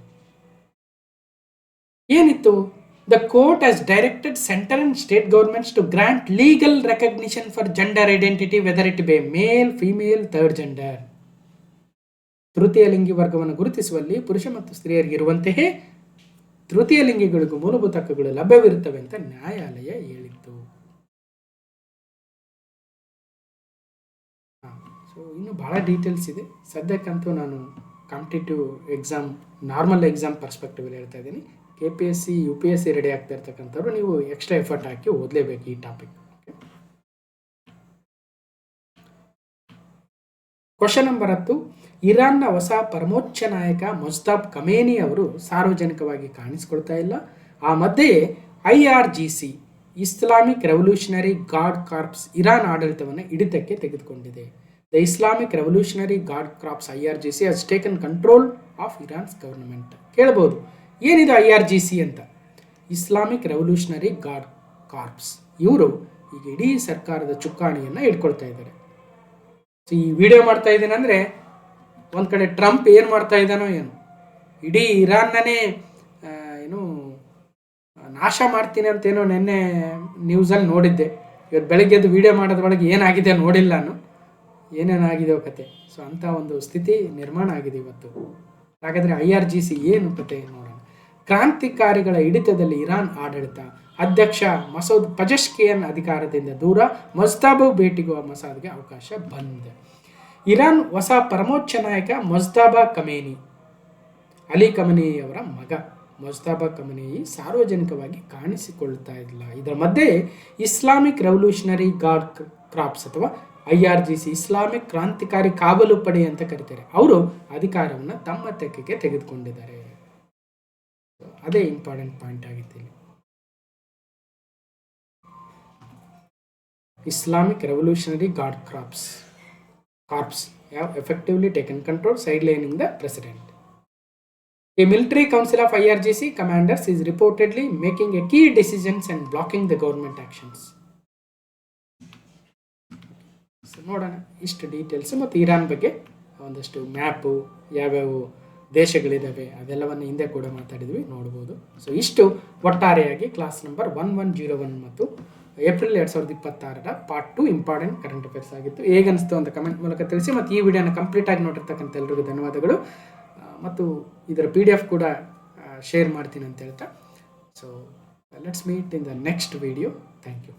ಏನಿತ್ತು? The court has directed central and state governments to grant legal recognition for gender identity, whether it be male, female, third gender. ತೃತೀಯ ಲಿಂಗಿ ವರ್ಗವನ್ನು ಗುರುತಿಸುವಲ್ಲಿ ಪುರುಷ ಮತ್ತು ಸ್ತ್ರೀಯರಿಗಿರುವಂತೆಯೇ ತೃತೀಯ ಲಿಂಗಿಗಳಿಗೂ ಮೂಲಭೂತ ಹಕ್ಕುಗಳು ಲಭ್ಯವಿರುತ್ತವೆ ಅಂತ ನ್ಯಾಯಾಲಯ ಹೇಳಿತ್ತು. ಸೊ ಇನ್ನು ಬಹಳ ಡೀಟೇಲ್ಸ್ ಇದೆ. ಸದ್ಯಕ್ಕಂತೂ ನಾನು competitive exam, normal exam perspectively ಹೇಳ್ತಾ ಇದ್ದೀನಿ. KPSC, UPSC ರೆಡಿ ಆಗ್ತಾ ಇರ್ತಕ್ಕಂಥವ್ರು ನೀವು ಎಕ್ಸ್ಟ್ರಾ ಎಫರ್ಟ್ ಹಾಕಿ ಓದಲೇಬೇಕು ಈ ಟಾಪಿಕ್. Question number 10. ಇರಾನ್ನ ಹೊಸ ಪರಮೋಚ್ಚ ನಾಯಕ ಮೊಜ್ತಬಾ ಖಮೇನಿ ಅವರು ಸಾರ್ವಜನಿಕವಾಗಿ ಕಾಣಿಸಿಕೊಳ್ತಾ ಇಲ್ಲ. ಆ ಮಧ್ಯೆಯೇ IRGC, Islamic Revolutionary Guard Corps, Iran ಆಡಳಿತವನ್ನು ಹಿಡಿತಕ್ಕೆ ತೆಗೆದುಕೊಂಡಿದೆ. The Islamic Revolutionary Guard Corps IRGC has taken control of Iran's government. ಕೇಳಬಹುದು ಏನಿದು IRGC ಅಂತ? Islamic Revolutionary Guard Corps. ಇವರು ಈಗ ಇಡೀ ಸರ್ಕಾರದ ಚುಕ್ಕಾಣಿಯನ್ನು ಹಿಡ್ಕೊಳ್ತಾ ಇದ್ದಾರೆ. ಸೊ ಈ ವಿಡಿಯೋ ಮಾಡ್ತಾ ಇದ್ದೀನಿ ಅಂದರೆ ಒಂದು ಕಡೆ ಟ್ರಂಪ್ ಏನು ಮಾಡ್ತಾ ಇದ್ದಾನೋ ಏನು, ಇಡೀ ಇರಾನ್ನನೇ ಏನು ನಾಶ ಮಾಡ್ತೀನಿ ಅಂತೇನೋ ನಿನ್ನೆ ನ್ಯೂಸಲ್ಲಿ ನೋಡಿದ್ದೆ. ಇವತ್ತು ಬೆಳಗ್ಗೆದ್ದು ವಿಡಿಯೋ ಮಾಡೋದ್ರೊಳಗೆ ಏನಾಗಿದೆ ನೋಡಿಲ್ಲ ನಾನು, ಏನೇನಾಗಿದೆ ಕತೆ. ಸೊ ಅಂಥ ಒಂದು ಸ್ಥಿತಿ ನಿರ್ಮಾಣ ಆಗಿದೆ ಇವತ್ತು. ಹಾಗಾದರೆ IRGC ಏನು ಕತೆ ನೋಡೋಣ. ಕ್ರಾಂತಿಕಾರಿಗಳ ಹಿಡಿತದಲ್ಲಿ ಇರಾನ್ ಆಡಳಿತ. ಅಧ್ಯಕ್ಷ ಮಸೂದ್ ಪಜೆಶ್ಕಿಯನ್ ಅಧಿಕಾರದಿಂದ ದೂರ. ಮೊಜ್ತಬಾ ಭೇಟಿಗೂ ಮಸಾದ್ಗೆ ಅವಕಾಶ ಬಂದಿದೆ. ಇರಾನ್ ಹೊಸ ಪರಮೋಚ್ಚ ನಾಯಕ ಮೊಜ್ತಬಾ ಖಮೇನಿ, ಅಲಿ ಖಮೇನಿಯವರ ಮಗ ಮೊಜ್ತಬಾ ಖಮೇನಿ ಸಾರ್ವಜನಿಕವಾಗಿ ಕಾಣಿಸಿಕೊಳ್ತಾ ಇಲ್ಲ. ಇದರ ಮಧ್ಯೆ ಇಸ್ಲಾಮಿಕ್ ರೆವಲ್ಯೂಷನರಿ ಗಾರ್ಡ್ ಕಾರ್ಪ್ಸ್ ಅಥವಾ IRGC, ಇಸ್ಲಾಮಿಕ್ ಕ್ರಾಂತಿಕಾರಿ ಕಾವಲು ಪಡೆ ಅಂತ ಕರೀತಾರೆ, ಅವರು ಅಧಿಕಾರವನ್ನು ತಮ್ಮ ತೆಕ್ಕೆಗೆ ತೆಗೆದುಕೊಂಡಿದ್ದಾರೆ. ಅದೇ ಇಂಪಾರ್ಟೆಂಟ್ ಪಾಯಿಂಟ್ ಆಗಿತ್ತು ಇಲ್ಲಿ. Islamic Revolutionary Guard Corps have effectively taken control, sidelining the president. A military council of IRGC commanders is reportedly making a key decisions and blocking the government actions. So ನೋಡೋಣ ಇಷ್ಟು ಡೀಟೇಲ್ಸ್ ಮತ್ತು ಇರಾನ್ ಬಗ್ಗೆ ಒಂದಷ್ಟು ಮ್ಯಾಪು, ಯಾವ್ಯಾವ ದೇಶಗಳಿದ್ದಾವೆ ಅದೆಲ್ಲವನ್ನು ಹಿಂದೆ ಕೂಡ ಮಾತಾಡಿದ್ವಿ, ನೋಡ್ಬೋದು. ಸೊ ಇಷ್ಟು ಒಟ್ಟಾರೆಯಾಗಿ ಕ್ಲಾಸ್ ನಂಬರ್ 1101 ಮತ್ತು April 2026 part 2 important current affairs ಆಗಿತ್ತು. ಹೇಗನ್ನಿಸ್ತು ಅಂತ ಕಮೆಂಟ್ ಮೂಲಕ ತಿಳಿಸಿ. ಮತ್ತು ಈ ವಿಡಿಯೋನ ಕಂಪ್ಲೀಟಾಗಿ ನೋಡಿರ್ತಕ್ಕಂಥ ಎಲ್ರಿಗೂ ಧನ್ಯವಾದಗಳು. ಮತ್ತು ಇದರ PDF ಕೂಡ ಶೇರ್ ಮಾಡ್ತೀನಿ ಅಂತ ಹೇಳ್ತಾ. So let's meet in the next video. Thank you.